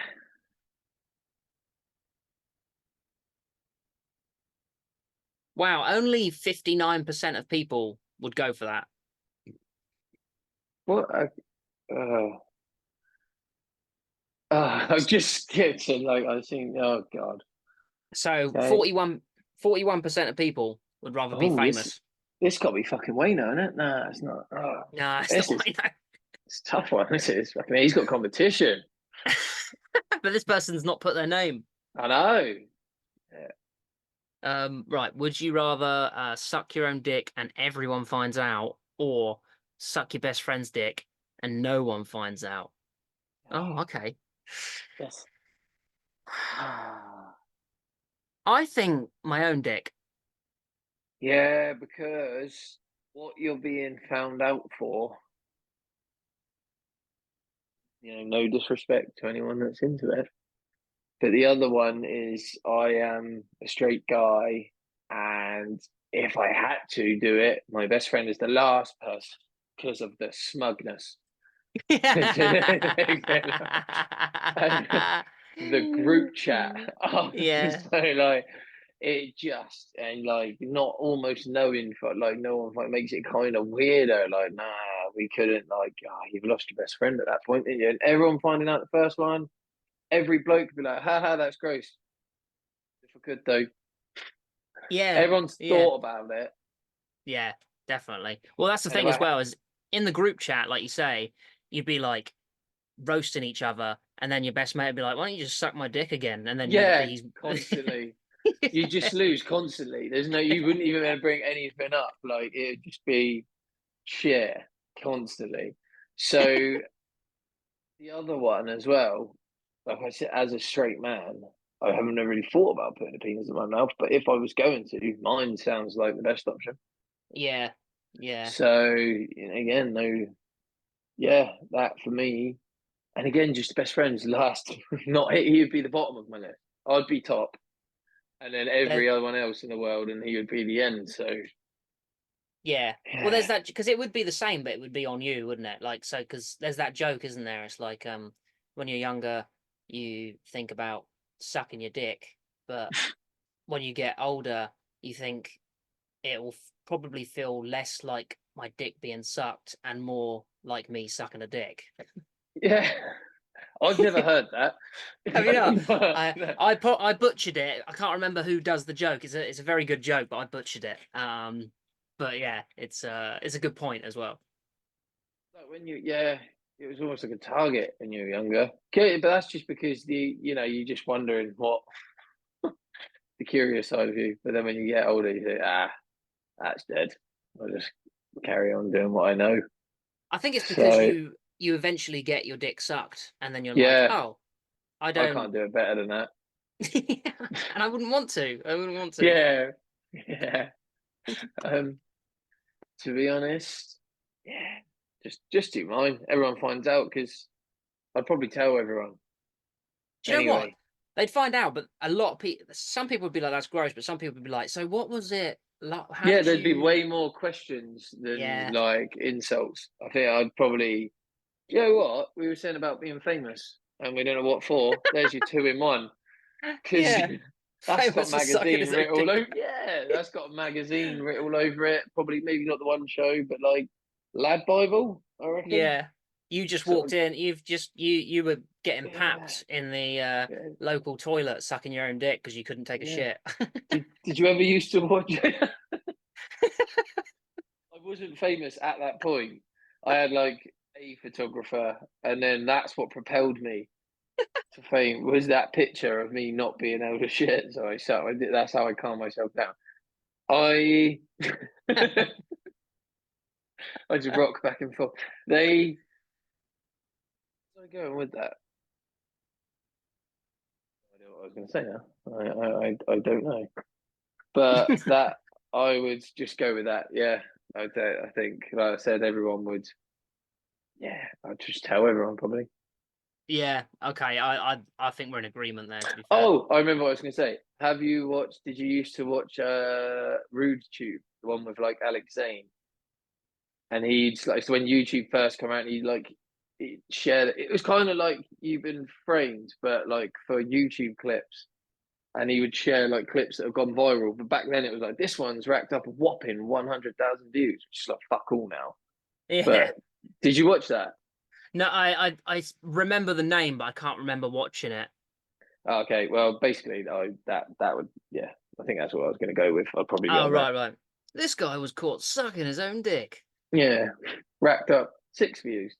Wow, only 59% of people would go for that. What? I just skipped and like I think. Oh god. So Okay. 41% of people would rather be Oh, this famous. this got to be fucking Wayno, isn't it? Nah, it's not. Oh, No, it's this not is I know. it's a tough one. This is fucking. He's got competition. But this person's not put their name. I know. Yeah. Right. Would you rather suck your own dick and everyone finds out, or suck your best friend's dick and no one finds out? Oh, okay. Yes. I think my own dick. Yeah, because what you're being found out for, no disrespect to anyone that's into it, but the other one is I am a straight guy, and if I had to do it, my best friend is the last person because of the smugness. And the group chat after, Yeah. so like it just and like not almost knowing for like no one like makes it kind of weirder. Like, nah, we couldn't like you've lost your best friend at that point, didn't you? And everyone finding out the first one, every bloke would be like, haha, that's gross. If I could though. Yeah. Everyone's Yeah. thought about it. Yeah, definitely. Well, that's the And if thing as I well, is in the group chat, like you say, you'd be like roasting each other, and then your best mate would be like, "Why don't you just suck my dick again?" And then yeah, he's constantly. You just lose constantly. There's no you wouldn't even be able to bring anything up. Like it'd just be share constantly. So the other one as well, like I said, as a straight man, I haven't really thought about putting a penis in my mouth, but if I was going to, mine sounds like the best option. yeah, yeah. So again, no, yeah, that for me, and again, just best friends last. Not he would be the bottom of my list. I'd be top, and then There, every other one else in the world, and he would be the end. So yeah. Well, there's yeah, that because it would be the same, but it would be on you, wouldn't it? Like so, because there's that joke, isn't there? It's like when you're younger, you think about sucking your dick, but when you get older, you think it will probably feel less like my dick being sucked and more like me sucking a dick. yeah. I've never heard that. Have you not? No. I butchered it. I can't remember who does the joke. It's a very good joke, but I butchered it. But yeah, it's a good point as well. Like when yeah, it was almost like a target when you were younger. Okay, but that's just because you're just wondering what the curious side of you. But then when you get older, you think, that's dead. I'll just carry on doing what I know. I think it's because So you eventually get your dick sucked, and then you're like, yeah, oh, I I don't, can't do it better than that. and I wouldn't want to. I wouldn't want to. Yeah, yeah. Um, to be honest, yeah, just do mine. Everyone finds out because I'd probably tell everyone Do you know what? anyway. They'd find out, but a lot of people, some people would be like, "That's gross," but some people would be like, "So what was it like? How Yeah, did there'd be you?" way more questions than Yeah, like insults. I think I'd probably, you know what? We were saying about being famous and we don't know what for. There's your two in one. Because yeah. that's got Famous for sucking magazine his own written all dick. over. Yeah, that's got a magazine written all over it. Probably maybe not the one show, but like Lad Bible, I reckon. Yeah. You just Sort walked of, in, you were getting yeah, papped in the yeah, local toilet sucking your own dick because you couldn't take a yeah. shit. Did you ever used to watch it? I wasn't famous at that point. I had like a photographer, and then that's what propelled me to fame. Was that picture of me not being able to shit? So I did, that's how I calmed myself down. I I just rock back and forth. Where's I going with that? I don't know what I was going to say now. I don't know, but that I would just go with that. Yeah, I think, like I said, everyone would. Yeah, I'd just tell everyone probably. Yeah, okay. I think we're in agreement there, to be fair. Oh, I remember what I was going to say. Have you watched? Did you used to watch Rude Tube, the one with like Alex Zane? And he'd like so when YouTube first come out, he'd share. It was kind of like You've Been Framed, but like for YouTube clips. And he would share like clips that have gone viral. But back then it was like this one's racked up a whopping 100,000 views, which is like fuck all now. Yeah. But did you watch that? No, I remember the name, but I can't remember watching it. Okay, well basically that would yeah. I think that's what I was going to go with. I'd probably go Oh, on that. right, right. This guy was caught sucking his own dick. Yeah, racked up 6 views.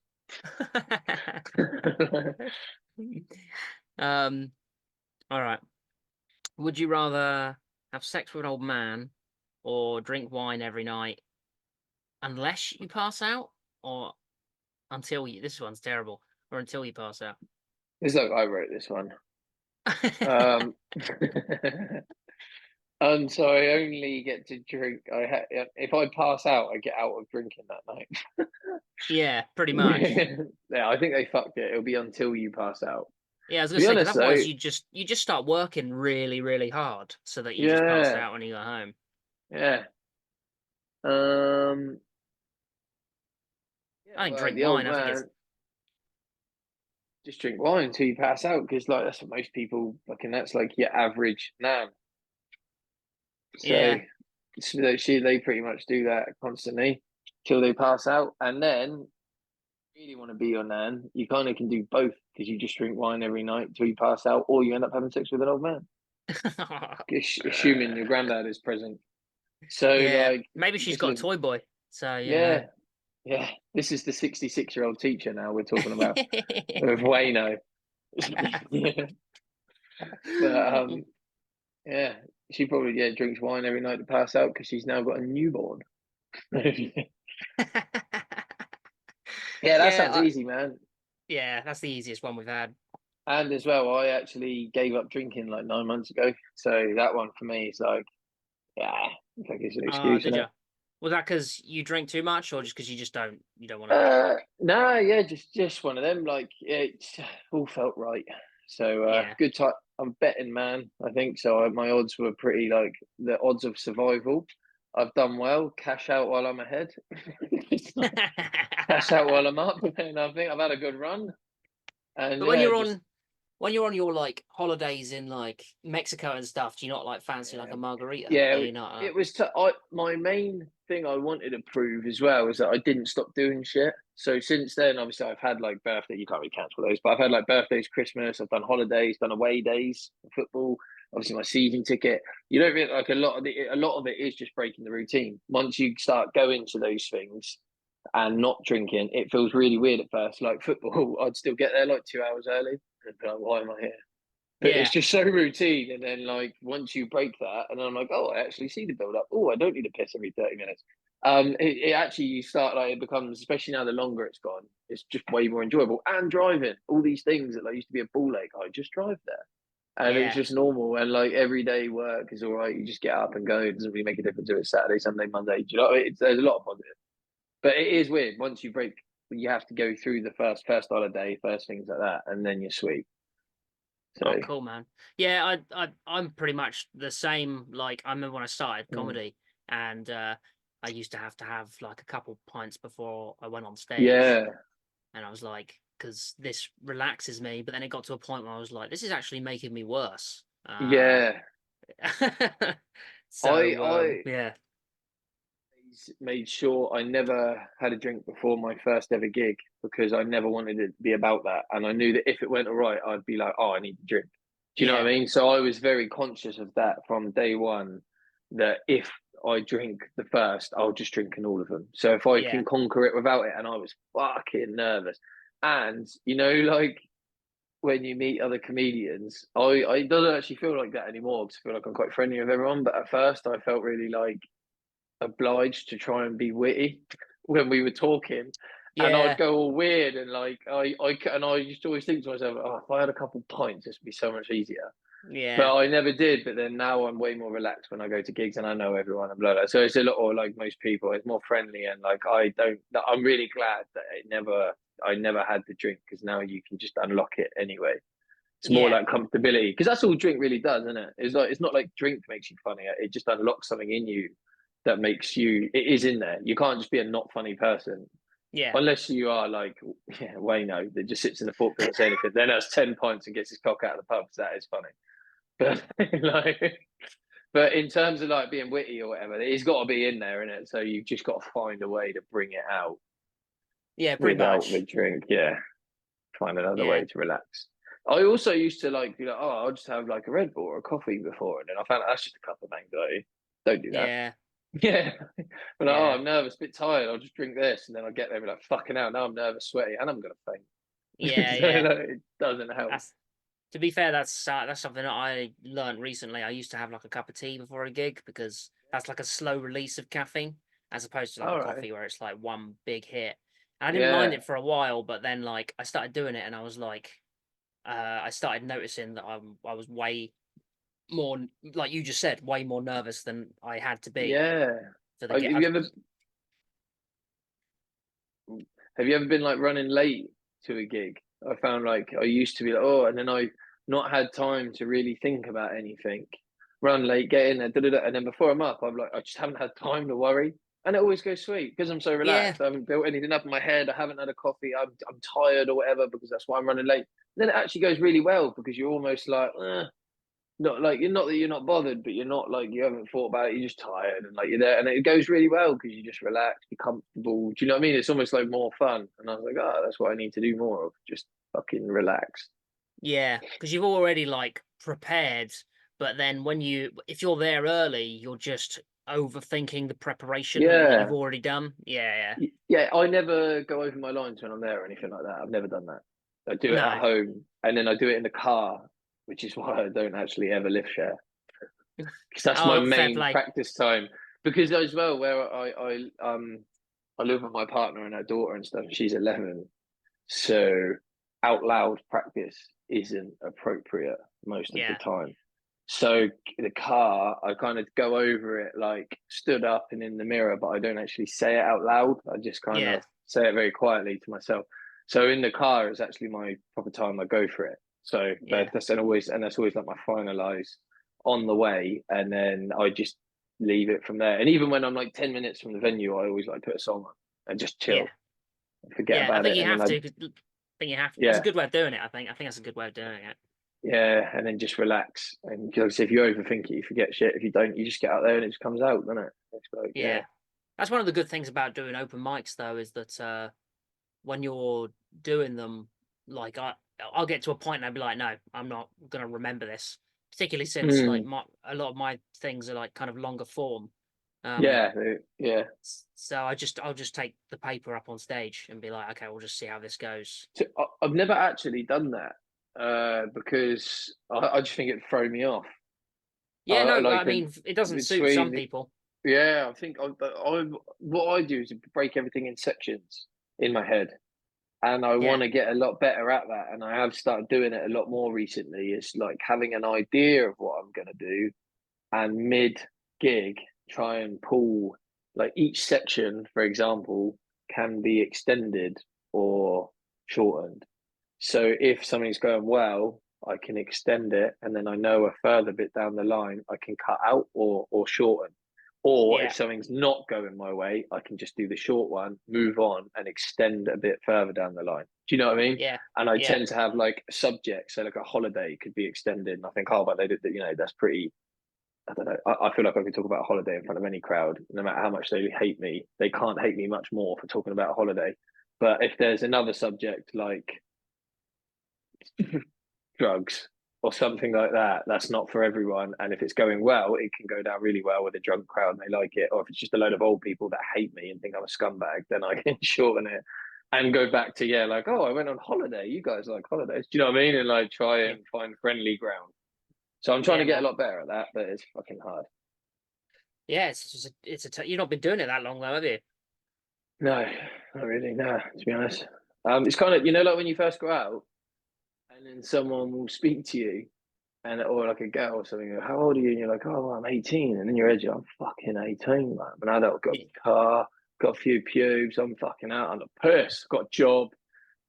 Um, all right. Would you rather? have sex with an old man or drink wine every night unless you pass out, or until you. This one's terrible. Or until you pass out. It's like I wrote this one. Um, so I only get to drink. If I pass out, I get out of drinking that night. Yeah, pretty much. Yeah, I think they fucked it. It'll be until you pass out. Yeah, I was To gonna be say, because honest, though, otherwise you just start working really, really hard so that you just pass yeah, out when you go home. yeah. Um, yeah. I think Well, drink the old wine. I think it's man just drink wine until you pass out because, like, that's what most people fucking. That's like your average nan. So, yeah, they pretty much do that constantly till they pass out, and then really want to be your nan, you kind of can do both because you just drink wine every night till you pass out, or you end up having sex with an old man, assuming your granddad is present. So, yeah. like, Maybe you she's just got a live. toy boy, so you know. Yeah, yeah. This is the 66-year-old teacher now we're talking about with Wayno. Yeah, but yeah, she probably drinks wine every night to pass out because she's now got a newborn. Yeah, that Yeah, sounds easy, man. yeah, that's the easiest one we've had. And as well, I actually gave up drinking like 9 months ago. So that one for me is like, yeah, it's like it's an excuse, Did isn't you? it? Was that because you drink too much, or just because you don't want to? No, yeah, just one of them. Like it's all felt right. So Yeah. good time. I'm betting man. I think so. My odds were pretty like the odds of survival. I've done well. Cash out while I'm ahead. Cash out while I'm up, and I think I've had a good run. And But when yeah, you're just on your like holidays in like Mexico and stuff, do you not like fancy like yeah, a margarita? Are yeah. you not? It was my main thing I wanted to prove as well was that I didn't stop doing shit. So since then, obviously, I've had like birthday. You can't really cancel those, but I've had like birthdays, Christmas. I've done holidays, done away days, football. Obviously, my season ticket. You don't really like a lot of it is just breaking the routine. Once you start going to those things and not drinking, it feels really weird at first. Like football, I'd still get there like 2 hours early. And be like, why am I here? But it's Yeah. just so routine. And then like once you break that, and then I'm like, oh, I actually see the build up. Oh, I don't need to piss every 30 minutes. It actually you start like it becomes, especially now the longer it's gone, it's just way more enjoyable. And driving, all these things that like used to be a ball ache, I just drive there. And it's Yeah. just normal. And like everyday work is all right. You just get up and go. It doesn't really make a difference if it's Saturday, Sunday, Monday. Do you know, there's a lot of positive. But it is weird. Once you break, you have to go through the first holiday, first things like that, and then you're sweet. So Oh, cool, man. Yeah, I'm pretty much the same. Like, I remember when I started mm. comedy, and I used to have like a couple pints before I went on stage, Yeah, and I was like, because this relaxes me. But then it got to a point where I was like, this is actually making me worse. yeah. I So I yeah, made sure I never had a drink before my first ever gig because I never wanted it to be about that, and I knew that if it went all right, I'd be like, oh, I need to drink. Do you know what I yeah, mean? So I was very conscious of that from day one. That if I drink the first, I'll just drink in all of them. So if I yeah, can conquer it without it, and I was fucking nervous, and like when you meet other comedians, I doesn't actually feel like that anymore because I feel like I'm quite friendly with everyone. But at first, I felt really like obliged to try and be witty when we were talking, and I'd yeah, go all weird and like I used to always think to myself, oh, if I had a couple pints, this would be so much easier. yeah, But I never did. But then now I'm way more relaxed when I go to gigs and I know everyone and blah blah. So it's a lot, or like most people, it's more friendly and like I don't. I'm really glad that I never had the drink because now you can just unlock it anyway. It's more yeah, like comfortability because that's all drink really does, isn't it? It's not like drink makes you funnier. It just unlocks something in you that makes you. It is in there. You can't just be a not funny person yeah, unless you are like Wayno that just sits in the fork doesn't say anything. Then has 10 pints and gets his cock out of the pub. That is funny. But like, but in terms of like being witty or whatever, it's got to be in there, in it. So you've just got to find a way to bring it out yeah, pretty without the much. drink. Yeah, find another Yeah, way to relax. I also used to like be like, oh, I'll just have like a Red Bull or a coffee before, and then I found out that's just a cup of anxiety. Don't do that. yeah, Yeah, but like, oh, yeah, I'm nervous, a bit tired. I'll just drink this, and then I'll get there and be like, fucking hell, now I'm nervous, sweaty, and I'm gonna faint. yeah, So yeah. like, it doesn't help. That's To be fair, that's something that I learned recently. I used to have like a cup of tea before a gig because that's like a slow release of caffeine as opposed to like a All right. coffee where it's like one big hit. And I didn't mind Yeah. it for a while, but then like I started doing it and I was like, I started noticing that I was way more, like you just said, way more nervous than I had to be Yeah. for the Have gig. you ever been like running late to a gig? I found like I used to be like, oh, and then I not had time to really think about anything. Run late, get in there, da, da, da, and then before I'm up, I'm like, I just haven't had time to worry. And it always goes sweet because I'm so Yeah, relaxed. I haven't built anything up in my head. I haven't had a coffee. I'm tired or whatever because that's why I'm running late. And then it actually goes really well because you're almost like, not like you're not that you're not bothered, but you're not like you haven't thought about it. You're just tired and like you're there, and it goes really well because you just relax, you're comfortable. Do you know what I mean? It's almost like more fun. And I was like, oh, that's what I need to do more of. Just fucking relax. yeah, because you've already like prepared, but then if you're there early, you're just overthinking the preparation that you've Yeah, already done. Yeah, yeah. yeah. I never go over my lines when I'm there or anything like that. I've never done that. I do it at No. home, and then I do it in the car, which is why I don't actually ever lift share because that's my Oh, fair main play. practice time. Because as well, where I live with my partner and her daughter and stuff. She's 11, so out loud practice isn't appropriate most of the Yeah, time. So the car, I kind of go over it like stood up and in the mirror, but I don't actually say it out loud. I just kind yeah, of say it very quietly to myself. So in the car is actually my proper time. I go for it. So yeah, that's always like my finalize on the way, and then I just leave it from there. And even when I'm like 10 minutes from the venue, I always like put a song on and just yeah, chill, forget yeah. I about think it, you and then have I to. 'Cause I think you have to. That's a yeah good way of doing it. I think that's a good way of doing it. yeah, and then just relax. And because if you overthink it, you forget shit. If you don't, you just get out there and it just comes out, doesn't it? It's like yeah, Yeah, that's one of the good things about doing open mics, though, is that when you're doing them, like I'll get to a point and I'll be like, no, I'm not gonna remember this. Particularly since like mm, a lot of my things are like kind of longer form. Um, yeah, yeah. so I'll just take the paper up on stage and be like, okay, we'll just see how this goes. So I've never actually done that because I just think it'd throw me off. Yeah, no, I Like mean it doesn't suit some between people. yeah, I think what I do is break everything in sections in my head. And I Yeah, want to get a lot better at that. And I have started doing it a lot more recently. It's like having an idea of what I'm going to do and mid gig try and pull like each section, for example, can be extended or shortened. So if something's going well, I can extend it, and then I know a further bit down the line I can cut out or shorten. Or if yeah, something's not going my way, I can just do the short one, move on, and extend a bit further down the line. Do you know what I mean? yeah, And I yeah, tend to have like subjects, so like a holiday could be extended, and I think, oh, but they did, you know, that's pretty. I don't know. I feel like I could talk about a holiday in front of any crowd, no matter how much they hate me. They can't hate me much more for talking about a holiday. But if there's another subject like drugs or something like that, that's not for everyone. And if it's going well, it can go down really well with a drunk crowd and they like it. Or if it's just a load of old people that hate me and think I'm a scumbag, then I can shorten it and go back to, yeah, like, oh, I went on holiday. You guys like holidays. Do you know what I mean? And like try yeah, and find friendly ground. So I'm trying yeah, to get a man. lot better at that, but it's fucking hard. Yeah, you've not been doing it that long though, have you? No, not really. No, to be honest. It's kind of, like when you first go out and then someone will speak to you and or like a girl or something, how old are you? And you're like, oh, well, I'm 18. And then you're edgy, I'm fucking 18, man. I'm an adult, got a car, got a few pubes, I'm fucking out, I'm a purse, got a job.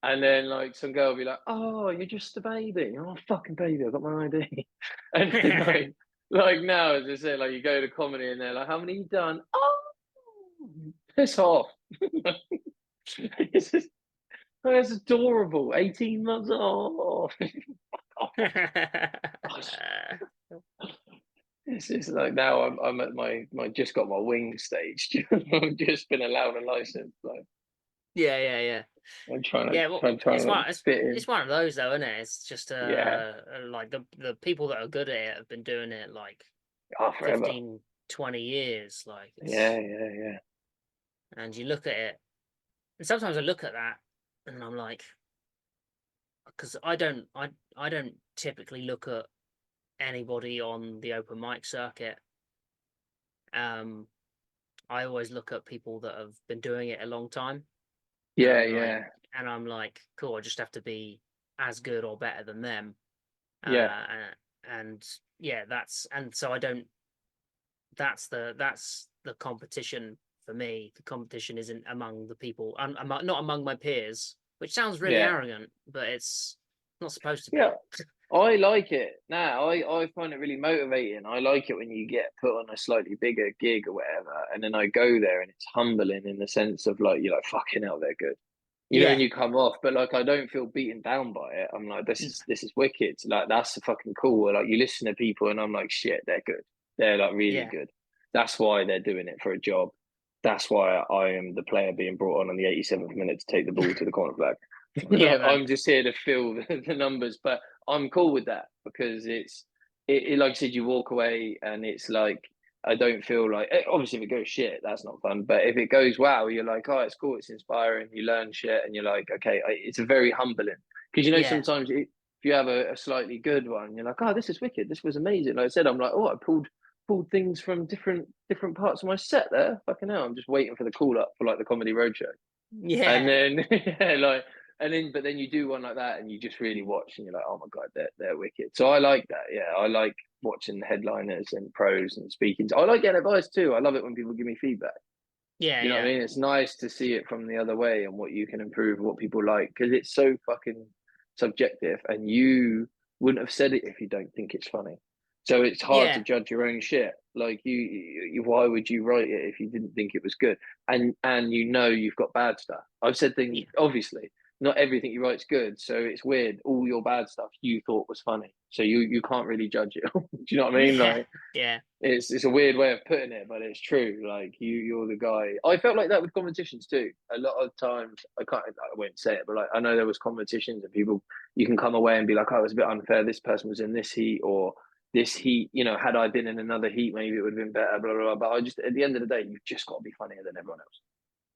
And then like some girl will be like, oh, you're just a baby. Oh, fucking baby, I've got my ID. And then like now, as I say, like you go to comedy and they're like, how many you done? Oh, piss off. It's just, oh, that's adorable. 18 months old. It's just like now I'm at my just got my wing stage. I've just been allowed a license. Like Yeah, yeah, yeah. I'm trying to Yeah, well, trying to like fit in. it's one of those though, isn't it? It's just Yeah. like the people that are good at it have been doing it like Oh, forever. 15, 20 years. Like Yeah, it's yeah, yeah. and you look at it, and sometimes I look at that and I'm like, because I don't typically look at anybody on the open mic circuit. I always look at people that have been doing it a long time. Yeah, and I'm like, cool, I just have to be as good or better than them. yeah, And yeah, so I don't. That's the competition for me. The competition isn't among the people, not among my peers, which sounds really yeah, arrogant, but it's not supposed to yeah. be. I like it. I find it really motivating. I like it when you get put on a slightly bigger gig or whatever, and then I go there and it's humbling in the sense of like you're like fucking hell, they're good. You know, and Yeah, you come off, but like I don't feel beaten down by it. I'm like, this is wicked. Like that's fucking cool. Like you listen to people and I'm like, shit, they're good. They're like really yeah, good. That's why they're doing it for a job. That's why I am the player being brought on the 87th minute to take the ball to the corner flag. yeah, man. I'm just here to fill the numbers, but I'm cool with that because it like I said, you walk away and it's like I don't feel like obviously if it goes shit, that's not fun. But if it goes wow, you're like, oh, it's cool, it's inspiring. You learn shit, and you're like, okay, it's a very humbling because you know Yeah, sometimes if you have a slightly good one, you're like, oh, this is wicked, this was amazing. Like I said, I'm like, oh, I pulled things from different parts of my set there. Fucking hell, I'm just waiting for the call up for like the comedy roadshow. And yeah, then yeah, like and then but then you do one like that and you just really watch and you're like, oh my god, they're wicked. So I like that. Yeah, I like watching the headliners and pros and speaking. I like getting advice too. I love it when people give me feedback. yeah, You know what I yeah, mean? It's nice to see it from the other way and what you can improve, what people like, because it's so fucking subjective. And you wouldn't have said it if you don't think it's funny. So it's hard to yeah. judge your own shit. Like why would you write it if you didn't think it was good? And you know you've got bad stuff. I've said things Yeah, obviously. Not everything you write's good, so it's weird. All your bad stuff you thought was funny, so you can't really judge it. Do you know what I mean? yeah, Like yeah, it's a weird way of putting it, but it's true. Like you're the guy. I felt like that with competitions too. A lot of times, I won't say it, but like I know there was competitions and people, you can come away and be like, oh, it was a bit unfair. This person was in this heat or this heat. You know, had I been in another heat, maybe it would have been better. Blah blah blah. But I just, at the end of the day, you've just got to be funnier than everyone else.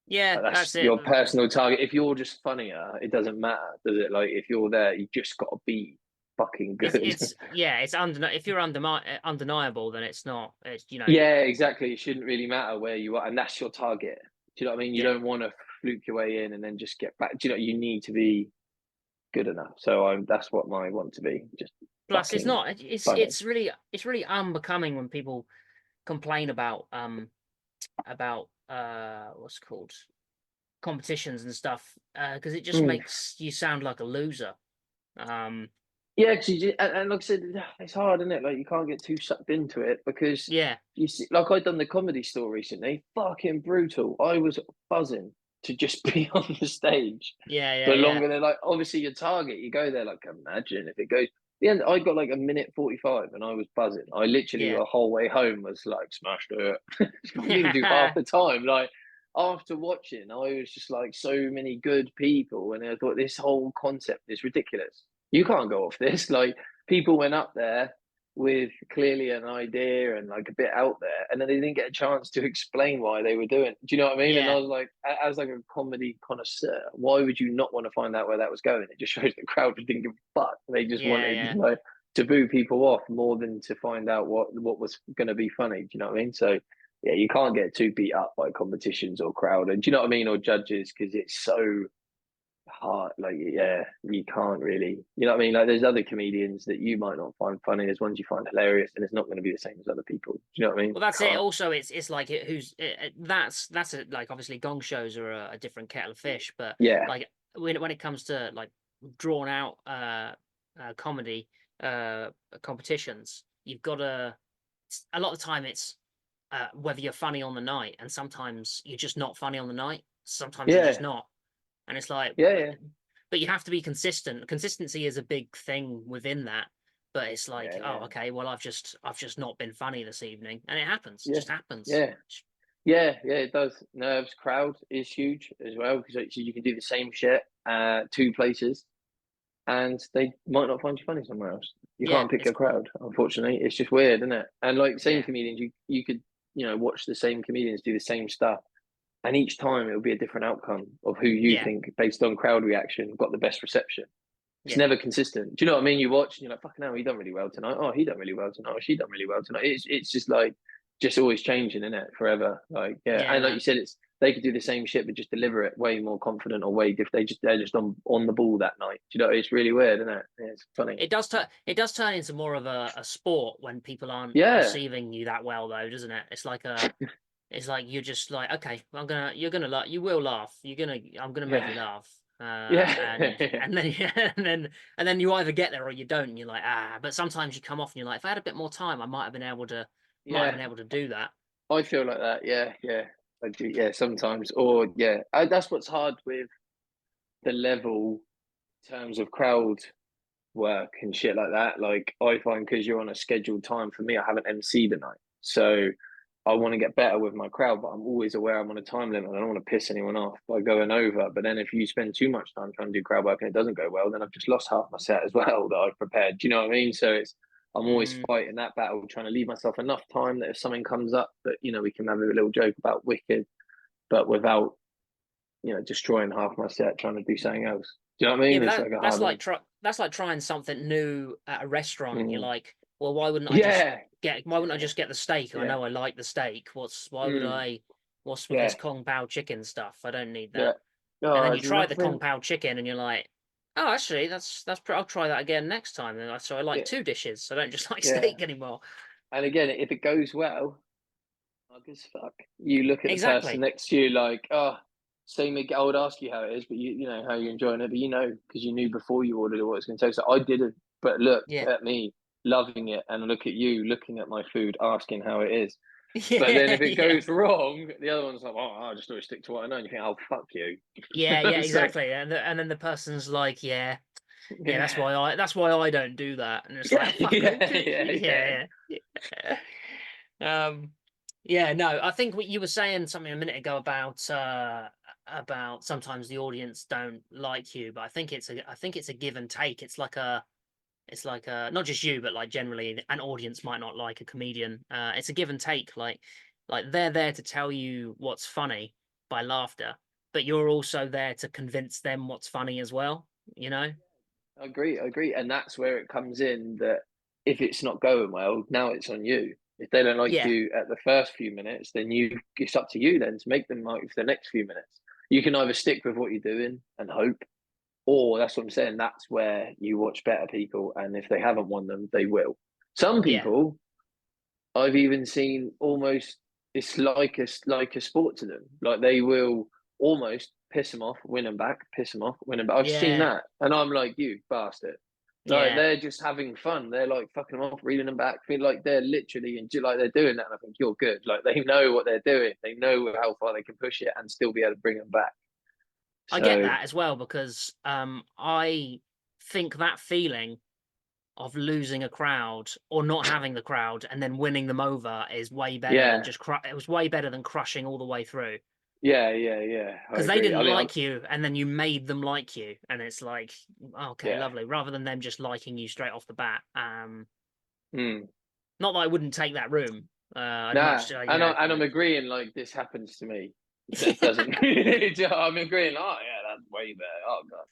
yeah. Like that's That's it. your personal target. If you're just funnier, it doesn't matter, does it? Like if you're there, you just got to be fucking good. It's yeah. It's if you're undeniable, then it's not. It's Yeah, exactly. It shouldn't really matter where you are, and that's your target. Do you know what I mean? You yeah. don't want to fluke your way in and then just get back. Do you know you need to be good enough? So that's what I want to be. Just Plus, it's fucking not. funny. It's really unbecoming when people complain about what's it called, competitions and stuff, because it just Mm. makes you sound like a loser. Um, Yeah, and like I said, it's hard, isn't it? Like you can't get too sucked into it because yeah, you see, like I done the comedy store recently. Fucking brutal. I was buzzing to just be on the stage yeah, yeah, for yeah, longer than like obviously your target. You go there like imagine if it goes the end. I got like a minute 45 and I was buzzing. I literally yeah, the whole way home was like smashed it. I didn't do half yeah, the time. Like after watching, I was just like so many good people, and I thought this whole concept is ridiculous. You can't go off this. Like people went up there with clearly an idea and like a bit out there, and then they didn't get a chance to explain why they were doing it. Do you know what I mean? And I yeah, was like, as like a comedy connoisseur, why would you not want to find out where that was going? It just shows the crowd didn't give a fuck. They just yeah, wanted yeah, like to boo people off more than to find out what was going to be funny. Do you know what I mean? So yeah, you can't get too beat up by competitions or crowd, and do you know what I mean, or judges because it's so hard. Like, yeah, you can't really, you know what I mean? Like, there's other comedians that you might not find funny. There's ones you find hilarious, and it's not going to be the same as other people. Do you know what I mean? Well, that's it. Can't. Also, it's like that's a, like obviously gong shows are a different kettle of fish, but Yeah, like when it comes to like drawn out comedy competitions, you've got to a lot of the time it's whether you're funny on the night, and sometimes you're just not funny on the night. Sometimes you're just yeah, not, and it's like, yeah, yeah, but you have to be consistent. Consistency is a big thing within that. But it's yeah, like, oh, yeah, okay, well, I've just not been funny this evening, and it happens. It yeah, just happens. yeah. Yeah, yeah, it does. Nerves, crowd is huge as well because like, so you can do the same shit two places and they might not find you funny somewhere else. You Yeah, can't pick a crowd, unfortunately. It's just weird, isn't it? And like same yeah, comedians, you could watch the same comedians do the same stuff, and each time it'll be a different outcome of who you yeah, think based on crowd reaction got the best reception. It's never consistent. Do you know what I mean? You watch and you're like, fucking hell, he done really well tonight. Oh, he done really well tonight. Oh, she done really well tonight. It's just like just always changing, isn't it? Forever. Like, yeah. Yeah, And like you man. said, it's they could do the same shit but just deliver it way more confident or way if they're just on the ball that night. Do you know, it's really weird, isn't it? Yeah, it's funny. It does turn into more of a sport when people aren't Yeah. receiving you that well, though, doesn't it? It's like you're just like, okay, you're gonna laugh, you will laugh, I'm gonna make Yeah. you laugh, and Yeah. and then and then you either get there or you don't, and you're like, but sometimes you come off and you're like, if I had a bit more time, I might have been Yeah. able to do that. I feel like that. Yeah. Yeah. I do. Yeah. Sometimes. Or yeah. That's what's hard with the level in terms of crowd work and shit like that. Like I find because you're on a scheduled time for me, I haven't MC tonight, so I want to get better with my crowd, but I'm always aware I'm on a time limit. I don't want to piss anyone off by going over. But then if you spend too much time trying to do crowd work and it doesn't go well, then I've just lost half my set as well that I've prepared. Do you know what I mean? So I'm always Mm. fighting that battle, trying to leave myself enough time that if something comes up, that we can have a little joke about Wicked, but without destroying half my set trying to do something else. Do you know what I Yeah, mean? but It's like a hard one. that's like trying something new at a restaurant, and you're Mm. like, well, Yeah, why wouldn't I just get the steak? I yeah, know I like the steak. mm. What's with this Yeah, Kung Pao chicken stuff? I don't need yeah. that. And Oh, then you there's try the Kung nothing. Pao chicken, and you're like, oh, actually, I'll try that again next time. So I like Yeah, two dishes. I don't just like yeah. steak anymore. And again, if it goes well, like as fuck, you look at the person Exactly. next to you like, oh, same again. I would ask you how it is, but you know how you're enjoying it, but because you knew before you ordered it what it's going to taste. So I didn't, but look Yeah. at me loving it, and look at you looking at my food, asking how it is. But then Yeah. if it Yeah. goes wrong, the other one's like, oh, I just always stick to what I know. And you think, oh, fuck you. Yeah. Yeah. So Exactly. And then the person's like, yeah. Yeah, yeah, that's why I don't do that. And it's like, yeah, oh, fuck. yeah, yeah, yeah. Yeah, yeah. Um, yeah, no, I think what you were saying something a minute ago about sometimes the audience don't like you, but I think it's a give and take. It's like a not just you, but like generally an audience might not like a comedian. It's a give and take. Like they're there to tell you what's funny by laughter, but you're also there to convince them what's funny as well, you know? I agree. I agree. And that's where it comes in that if it's not going well, now it's on you. If they don't like Yeah, you at the first few minutes, then it's up to you then to make them like for the next few minutes. You can either stick with what you're doing and hope, or that's what I'm saying. That's where you watch better people, and if they haven't won them, they will. Some yeah, people I've even seen almost it's like a sport to them. Like they will almost piss them off, win them back, piss them off, win them back. I've seen yeah, that, and I'm like, you bastard. Like yeah. they're just having fun. They're like fucking them off, reeling them back. Feel like they're literally and like they're doing that. And I think you're good. Like they know what they're doing. They know how far they can push it and still be able to bring them back. I get So that as well because I think that feeling of losing a crowd or not having the crowd and then winning them over is way better than yeah, just it was way better than crushing all the way through yeah, yeah, yeah. I because they agree. didn't I mean, I'm like you and then you made them like you and it's like okay, yeah. lovely, rather than them just liking you straight off the bat. Mm. Not that I wouldn't take that room. I'd Nah, much and I'm agreeing. Like this happens to me. That doesn't. I'm agreeing. Oh yeah, that's way better. Oh god,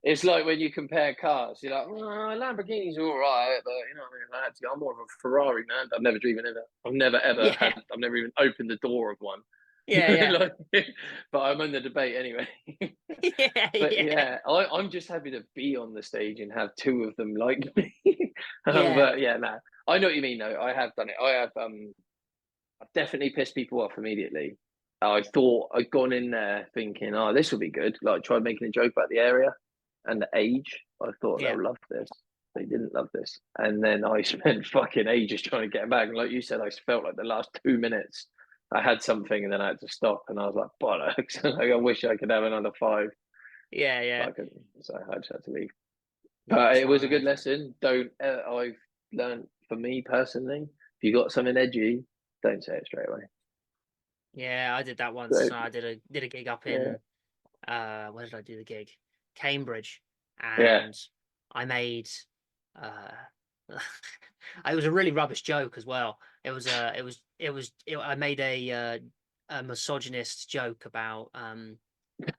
it's like when you compare cars. You're like, Lamborghini's all right, but you know, what I mean, I'm more of a Ferrari man. I've never driven it. I've never ever yeah, had. I've never even opened the door of one. yeah, yeah. Like, but I'm in the debate anyway. Yeah, But yeah, yeah, I'm just happy to be on the stage and have two of them like me. yeah, But yeah, nah, I know what you mean. Though I have done it. I've definitely pissed people off immediately. I thought I'd gone in there thinking, oh, this will be good. Like, tried making a joke about the area and the age. I thought yeah. they'll love this. They didn't love this. And then I spent fucking ages trying to get them back. And like you said, I felt like the last 2 minutes I had something and then I had to stop. And I was like, bollocks. Like, I wish I could have another five, Yeah, but yeah. I couldn't. So I just had to leave. Yeah, But it's it one was of a good those, man. lesson. Don't, I've learned for me personally, if you got something edgy, don't say it straight away. Yeah, I did that once. So, I did a gig up yeah. in where did I do the gig? Cambridge, Yeah. and I made uh it was a really rubbish joke as well. I made a misogynist joke about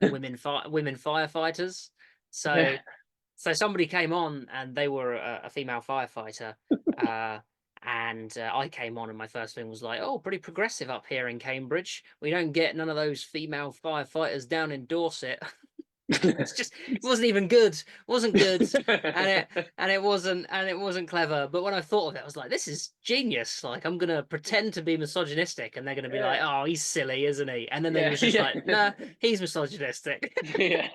women firefighters. So Yeah. So somebody came on and they were a female firefighter, and I came on and my first thing was like, "Oh, pretty progressive up here in Cambridge. We don't get none of those female firefighters down in Dorset." It's just it wasn't even good. Wasn't good, and it wasn't clever. But when I thought of it, I was like, "This is genius!" Like I'm gonna pretend to be misogynistic, and they're gonna be like, Yeah, "Oh, he's silly, isn't he?" And then they yeah, was just yeah, like, "Nah, he's misogynistic." yeah.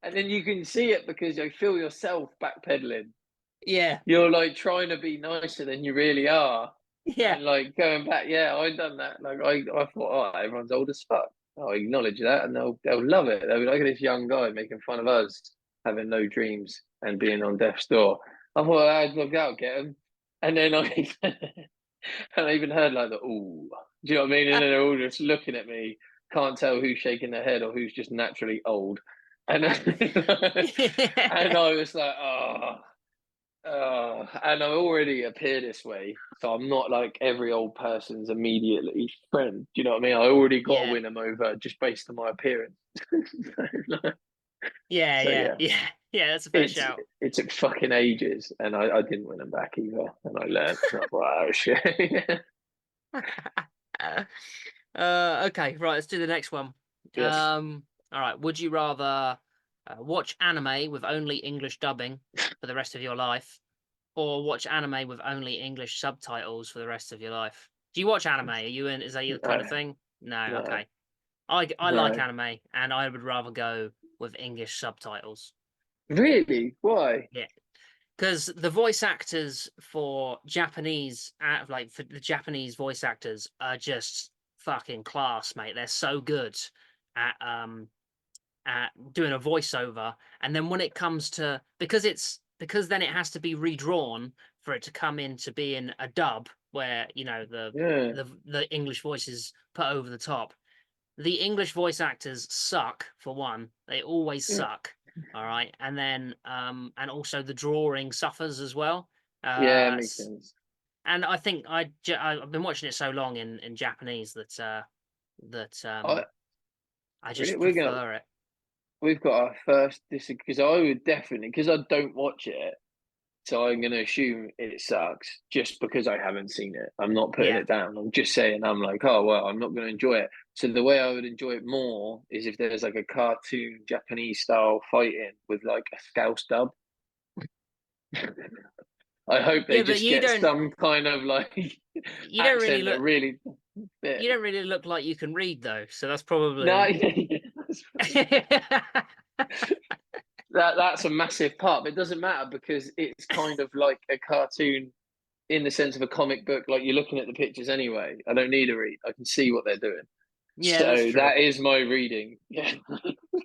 And then you can see it because you feel yourself backpedaling. Yeah, You're like trying to be nicer than you really are. yeah, And like going back, yeah, I done that. Like I thought, oh, everyone's old as fuck. I'll acknowledge that and they'll love it. They'll be like, look at this young guy making fun of us having no dreams and being on death's door. I thought I'll get him. And then I and I even heard like the ooh. Do you know what I mean? And then they're all just looking at me, can't tell who's shaking their head or who's just naturally old. And and I was like, oh, and I already appear this way, so I'm not like every old person's immediately friend. Do you know what I mean? I already got to yeah, win them over just based on my appearance. yeah, So yeah, yeah, yeah, yeah. That's a fair it's shout. it took fucking ages, and I didn't win them back either, and I learned. And I thought, oh shit. Okay, right. Let's do the next one. Yes. All right. Would you rather watch anime with only English dubbing for the rest of your life, or watch anime with only English subtitles for the rest of your life? Do you watch anime? Are you in? Is that your kind No, of thing? No. no, Okay. I like no. anime, and I would rather go with English subtitles. Really? Why? Yeah, because the voice actors for Japanese, like for the Japanese voice actors, are just fucking class, mate. They're so good at doing a voiceover, and then when it comes to because then it has to be redrawn for it to come into being a dub where Yeah, the English voice is put over the top. The English voice actors suck for one. They always yeah, suck. All right. And then and also the drawing suffers as well. yeah. Uh Makes s- sense. and I think I've been watching it so long in Japanese that that I I really, just prefer it. we've got our first because I would definitely because I don't watch it. So I'm going to assume it sucks just because I haven't seen it. I'm not putting Yeah. it down. I'm just saying I'm like, oh well, I'm not going to enjoy it. So the way I would enjoy it more is if there's like a cartoon Japanese style fighting with like a Scouse dub. I hope they Yeah, but just get some kind of like you don't really accent that look really fit. you don't really look like you can read though, so that's No, probably that's a massive part, but it doesn't matter because it's kind of like a cartoon in the sense of a comic book, like you're looking at the pictures anyway. I don't need to read. I can see what they're doing. Yeah, that's So true. that is my reading. Yeah.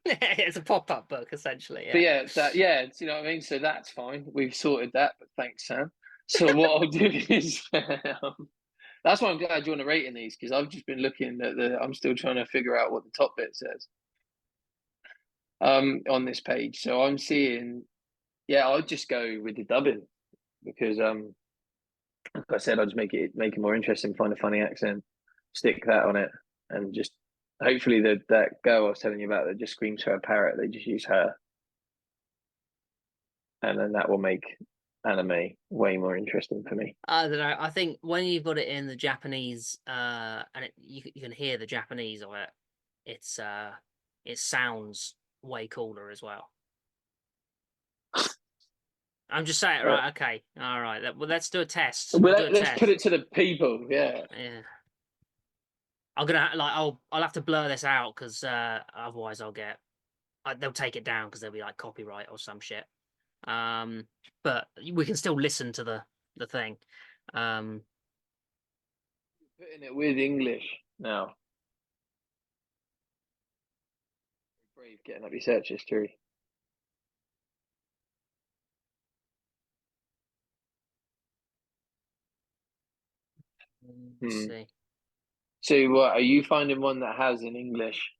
It's a pop-up book essentially, But yeah. yeah, you know what I mean? So that's fine. We've sorted that, but thanks, Sam. So what I'll do is that's why I'm glad you want to rate in these because I've just been looking at I'm still trying to figure out what the top bit says on this page. So I'm seeing I'll just go with the dubbing because like I said, I'll just make it more interesting, find a funny accent, stick that on it, and just hopefully that girl I was telling you about that just screams for a parrot, they just use her, and then that will make anime way more interesting for me. I don't know. I think when you've got it in the Japanese, and you can hear the Japanese of it, it's it sounds way cooler as well. I'm just saying, Uh, right? Okay, all right. Well, let's do a test. but We'll do a let's put test. it to the people. Yeah, Yeah, I'm gonna like I'll have to blur this out because otherwise they'll take it down because they'll be like copyright or some shit. Um, but we can still listen to the thing. Um, putting it with English now. Brave getting up your search history. let's Hmm. see. So, what are you finding one that has an English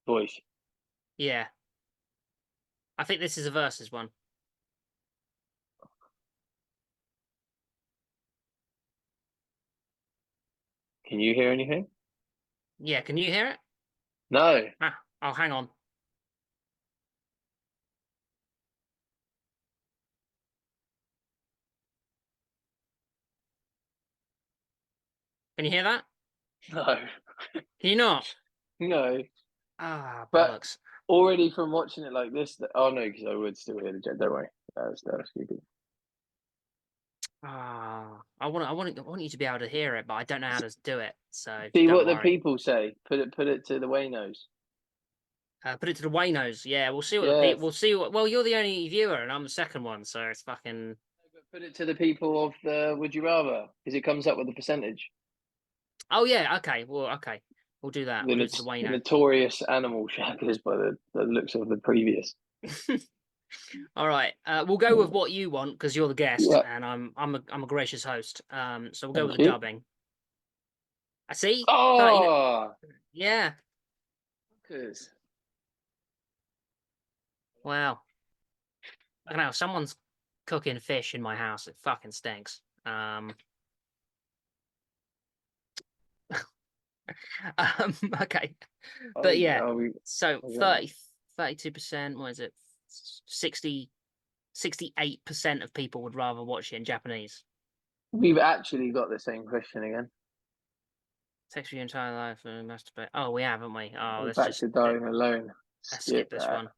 voice? Yeah, I think this is a versus one. Can you hear anything? Yeah, can you hear it? No. Ah, oh, hang on. Can you hear that? No, Can you not? no. Ah, But bollocks. already from watching it like this, oh no, because I would still hear the jet. Don't worry, that was stupid. Ah, I want you to be able to hear it, but I don't know how to do it. So See don't what the worry. people say. Put it to the Waynos. Put it to the Waynos. Yeah, we'll see what the Yeah, people. We'll see what. Well, you're the only viewer, and I'm the second one, so it's fucking. but put it to the people of the Would You Rather, because it comes up with the percentage. Oh yeah. Okay. Well, okay. We'll do that. The, We'll do it to the the Wayno. notorious animal shaggers by the looks of the previous. All right. We'll go with what you want because you're the guest, Yeah, and I'm a gracious host. So we'll go with thank the you. dubbing. I see. 30. Oh, Yeah. because Wow. I don't know. Someone's cooking fish in my house. It fucking stinks. Okay. But yeah. So I'll get that. 32%. What is it? 68% of people would rather watch it in Japanese. We've actually got the same question again. Takes your entire life and masturbate. Oh, we have, haven't we? Oh, We're let's back just to dying alone. let's skip Skip this that. one.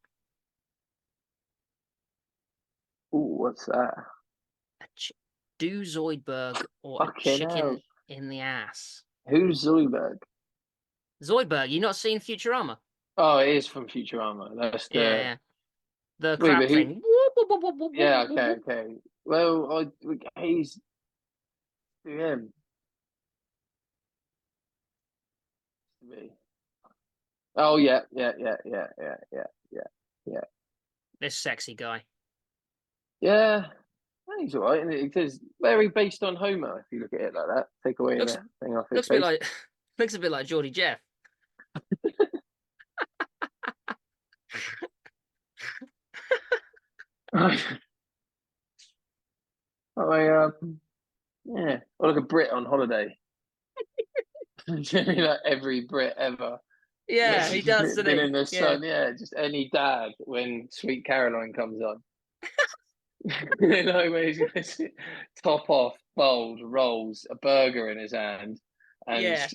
Ooh, what's that? Do Zoidberg or a Fucking hell. chicken in the ass? Who's Zoidberg? Zoidberg, you not seen Futurama? Oh, it is from Futurama. That's Yeah, the. yeah. The Wait, crab but who? thing. Yeah, okay. Well, he's to him. Oh, yeah. This sexy guy. Yeah, he's all right. Because very based on Homer, if you look at it like that. Take away Looks the thing off his looks a bit face. like looks a bit like Geordie Jeff. Yeah, or like a Brit on holiday. Like every Brit ever. Yeah, he does, doesn't Been he? in the Yeah. sun, yeah. Just any dad when Sweet Caroline comes on. You know, when he's top off, bold, rolls, a burger in his hand, and Yeah.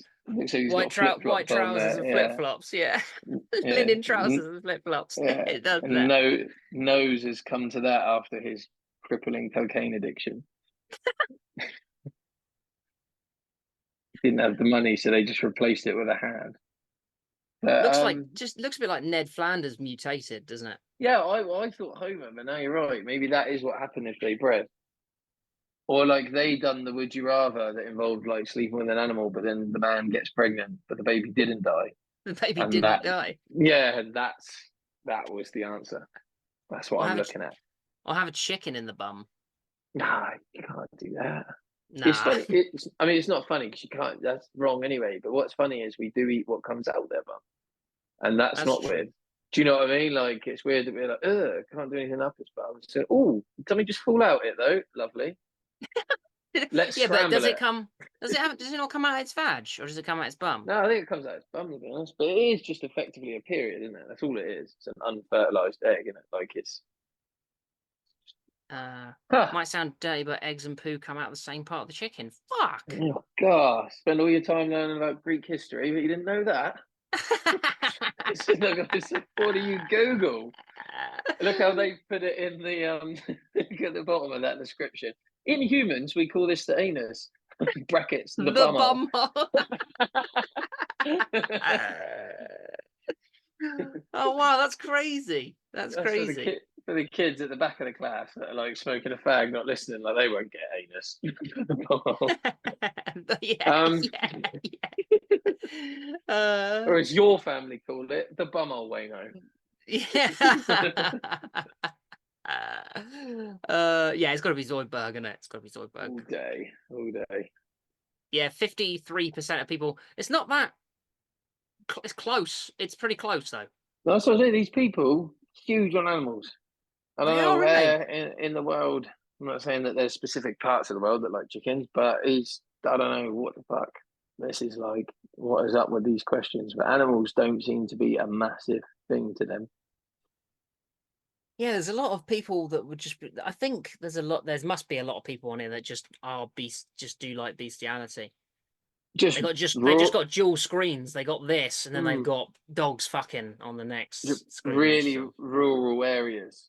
so he's got flip White flops on trousers there. and flip Yeah, flops. Yeah. yeah, Linen trousers and flip flops. yeah. It does And that. no nose has come to that after his crippling cocaine addiction. Didn't have the money, so they just replaced it with a hand. But Looks a bit like Ned Flanders mutated, doesn't it? yeah, I thought Homer, but now you're right. Maybe that is what happened if they bred. Or like they done the Would You Rather that involved like sleeping with an animal, but then the man gets pregnant, but the baby didn't die. The baby And didn't that, die. yeah, that was the answer. That's what Or I'm have a looking at. or have a chicken in the bum. Nah, you can't do that. It's Nah, funny. I mean, it's not funny because you can't. That's wrong anyway. But what's funny is we do eat what comes out there, bum, and that's that's not true. weird. Do you know what I mean? Like it's weird that we're like, ugh, can't do anything up its bum. So, oh, something just fall out it though. Lovely. Let's Yeah, but scramble it. does it not come out its vag or does it come out its bum? No, I think it comes out its bum, to be honest. But it is just effectively a period, isn't it? That's all it is. It's an unfertilized egg, isn't it? Like it's. Huh. Might sound dirty, but eggs and poo come out the same part of the chicken. Fuck. Oh, God. Spend all your time learning about Greek history, but you didn't know that. What do you Google? Look how they put it in the look at the bottom of that description. In humans, we call this the anus. Brackets the The bumhole. bum. Oh wow, that's crazy. That's crazy. For the kids at the back of the class that are like smoking a fag, not listening, like they won't get anus. Yeah, yeah. Or as your family called it, the bumhole Wayno. Yeah. Yeah, it's got to be Zoidberg, isn't it? It's got to be Zoidberg. All day. Yeah, 53% of people. It's not that. It's close. It's pretty close though. That's what I say. These people huge on animals. I don't They know are, aren't they? where in the world. I'm not saying that there's specific parts of the world that like chickens, but I don't know what the fuck this is like. What is up with these questions? But animals don't seem to be a massive thing to them. Yeah, there's a lot of people that would just. I think there's a lot. There must be a lot of people on here that just are just do like bestiality. Just They raw, just got dual screens. They got this, and then they've mm, got dogs fucking on the next screen next really to rural areas.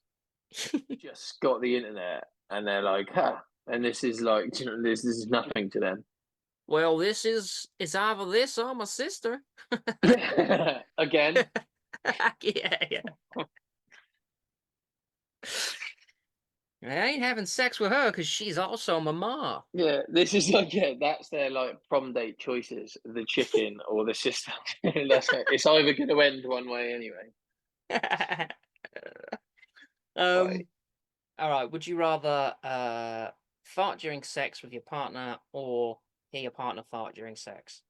them. Just got the internet, and they're like, huh. And this is like, this is nothing to them. Well, it's either this or my sister. Again. Yeah, yeah. I ain't having sex with her because she's also my ma. Yeah, this is like, yeah, that's their like prom date choices: the chicken or the sister. It's either going to end one way anyway. um. Right. All right. Would you rather fart during sex with your partner or hear your partner fart during sex?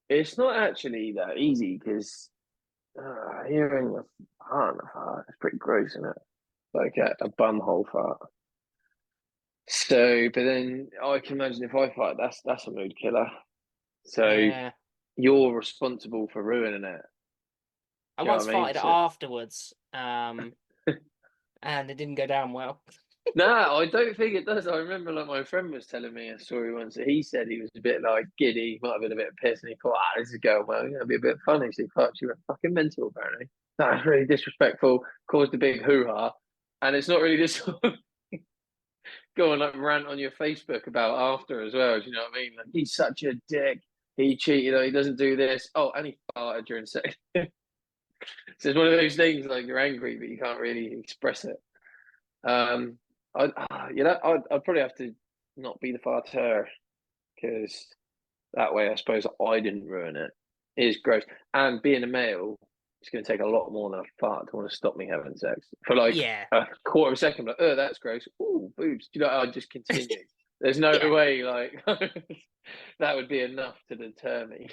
It's not actually that easy because hearing a partner fart is pretty gross, isn't it? Like a bumhole fart. So, but then I can imagine if I fart, that's a mood killer. So Yeah. you're responsible for ruining it. I Do you know once what I mean? farted So afterwards, and it didn't go down well. no, I don't think it does. I remember like my friend was telling me a story once that he said he was a bit like giddy, might have been a bit pissed, and he thought, this is going well, it'll be a bit funny. So he thought she went fucking mental apparently. That's really disrespectful, caused a big hoo-ha. And it's not really this go and like rant on your Facebook about after as well. Do you know what I mean? Like he's such a dick. He cheated, he doesn't do this. Oh, and he farted during sex. So it's one of those things like you're angry, but you can't really express it. Um, I'd probably have to not be the farter because that way, I suppose I didn't ruin it. It is gross, and being a male, it's going to take a lot more than a fart to want to stop me having sex for like Yeah. a quarter of a second. Like, oh, that's gross. Oh, boobs. Do you know? I'd just continue. There's no Yeah. way like that would be enough to deter me.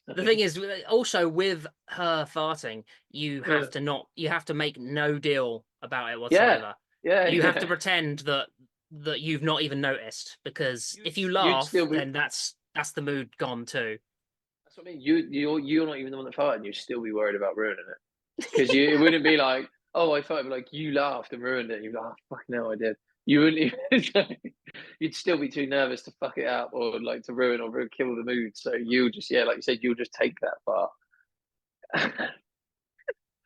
The thing is, also with her farting, you have to make no deal about it Yeah, whatsoever. yeah, You have to yeah. pretend that you've not even noticed, because if you You'd laugh, still be. then that's the mood gone too. That's what I mean. You're not even the one that farted. You'd still be worried about ruining it. Because it wouldn't be like, oh, I thought, like you laughed and ruined it. You're like, oh, fuck no, I did. You wouldn't even. You'd still be too nervous to fuck it up or like to ruin or kill the mood. So you just, yeah, like you said, you'll just take that part.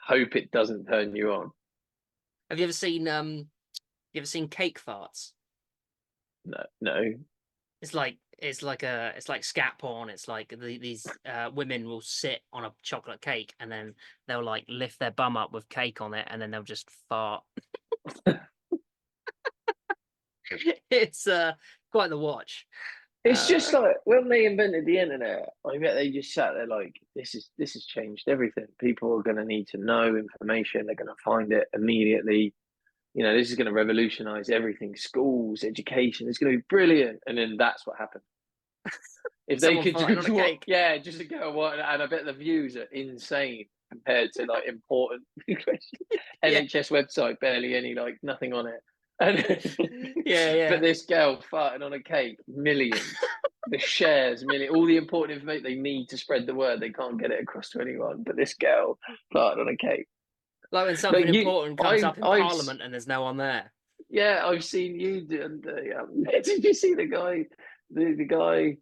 Hope it doesn't turn you on. Have you ever seen cake farts? No, no. It's like scat porn. It's like these women will sit on a chocolate cake and then they'll like lift their bum up with cake on it and then they'll just fart. It's quite the watch. It's just Uh, like when they invented the internet, I bet they just sat there like, this has changed everything. People are going to need to know information. They're going to find it immediately. You know, this is going to revolutionize everything, schools, education. It's going to be brilliant. And then that's what happened. If they Someone could farting on just a what, cake. yeah, just to go what, and I bet the views are insane compared to like important Yeah. NHS website, barely any like nothing on it. And Yeah, but yeah. this girl farting on a cake, millions. The shares, million, all the important information they need to spread the word. They can't get it across to anyone. But this girl farted on a cake. Like when something Like you, important comes up in I've Parliament and there's no one there. yeah, I've seen you do. Did you see the guy? The guy,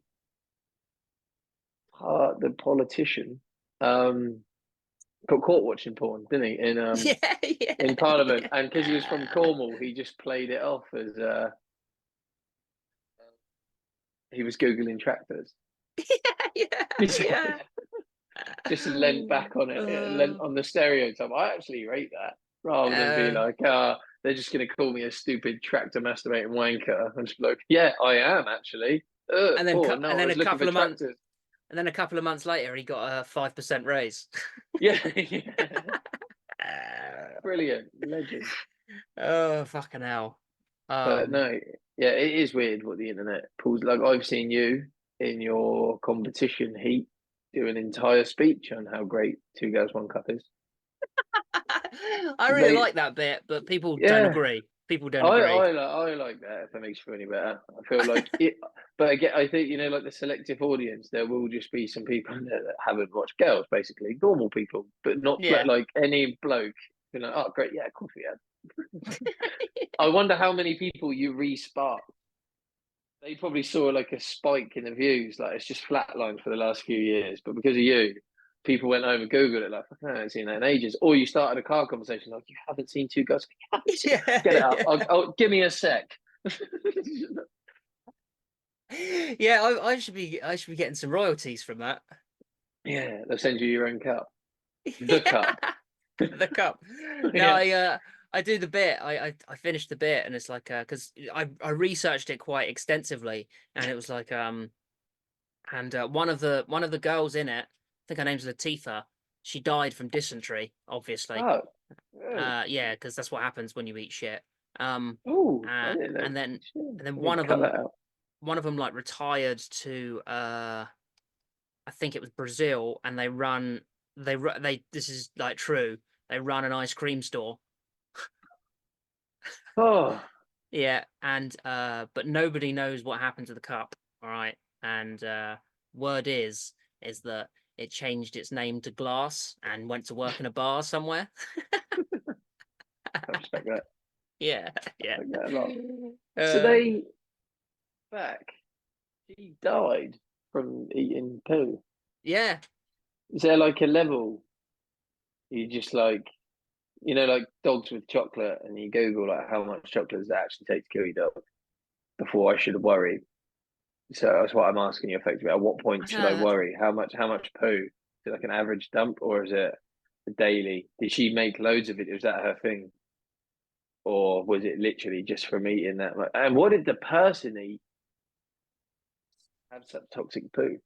the politician, got caught watching porn, didn't he? Yeah, yeah, In Parliament, and because he was from yeah. Cornwall, he just played it off as he was googling tractors. Yeah, yeah. Just leant back on it, leant Uh, on the stereotype. I actually rate that rather than be uh, like, they're just going to call me a stupid tractor masturbating wanker. I'm just like, yeah, I am actually. Poor. No, and I then was looking for tractors. a couple of months later he got a 5% raise. Yeah, yeah. Brilliant, legend. Oh, fucking hell. But Um, no, yeah, it is weird what the internet pulls. Like I've seen you in your competition heat do an entire speech on how great Two Girls One Cup is. I really They, like that bit, but people don't yeah, agree. People don't agree. I like that. If that makes you feel any better, I feel like it. But again, I think like the selective audience, there will just be some people that haven't watched girls, basically normal people, but not Yeah. like any bloke. You know, oh great, yeah, of course we had. I wonder how many people you re-spark. they probably saw like a spike in the views. Like it's just flatlined for the last few years, but because of you, people went over Google it like, I haven't seen that in ages. Or you started a car conversation like, you haven't seen two girls. Yeah, Get it up. yeah. I'll give me a sec. Yeah, I should be getting some royalties from that. Yeah, they'll send you your own cup. The Yeah, cup. the cup. No, Yeah. I do the bit. I finished the bit, and it's like because I researched it quite extensively, and it was like and one of the girls in it, I think her name's Latifah. She died from dysentery, obviously. Oh, really? Yeah, because that's what happens when you eat shit. Oh, I didn't know. And then Shit. I need one to of cut them that out. like retired to I think it was Brazil, and they this is like true. They run an ice cream store. Oh, Yeah, and but nobody knows what happened to the cup. All right, and word is that it changed its name to Glass and went to work in a bar somewhere. I respect that. Yeah, I yeah. respect that a lot. So Uh, they back. He died from eating poo. yeah. Is there like a level you just like like dogs with chocolate, and you Google like how much chocolate does it actually take to kill your dog before I should worry. So that's what I'm asking you effectively. At what I point don't should I know. worry? How much poo? Is it like an average dump, or is it a daily? Did she make loads of it? Was that her thing? Or was it literally just from eating that much? And what did the person eat? Have such toxic poo?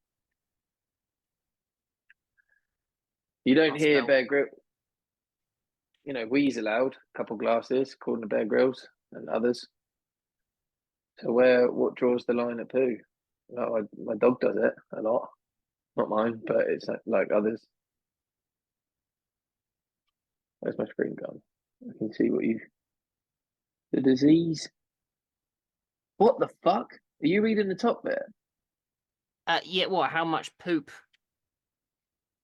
You don't Must hear spell. Bear Grylls. We's allowed a couple glasses, according to Bear Grylls and others. So what draws the line at poo? No, my dog does it a lot. Not mine, but it's like others. Where's my screen gone? I can see the disease. What the fuck? Are you reading the top bit? Yeah. What? How much poop?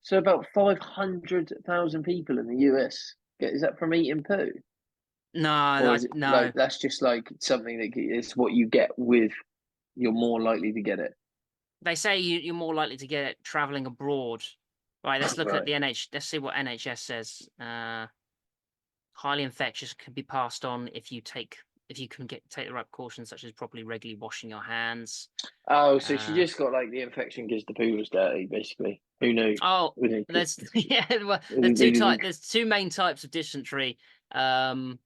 So about 500,000 people in the US. Is that from eating poo? No, Or is it like no. that's just like something that is what you get with you're more likely to get it? They say you're more likely to get it traveling abroad. Right. Let's look at Right. the NH. Let's see what NHS says. Highly infectious can be passed on if you can take the right precautions such as properly regularly washing your hands. Oh, so she Uh, just got like the infection because the poo was dirty, basically. Who knew? oh, We didn't, there's yeah, well, we didn't, there's two main types of dysentery. Um,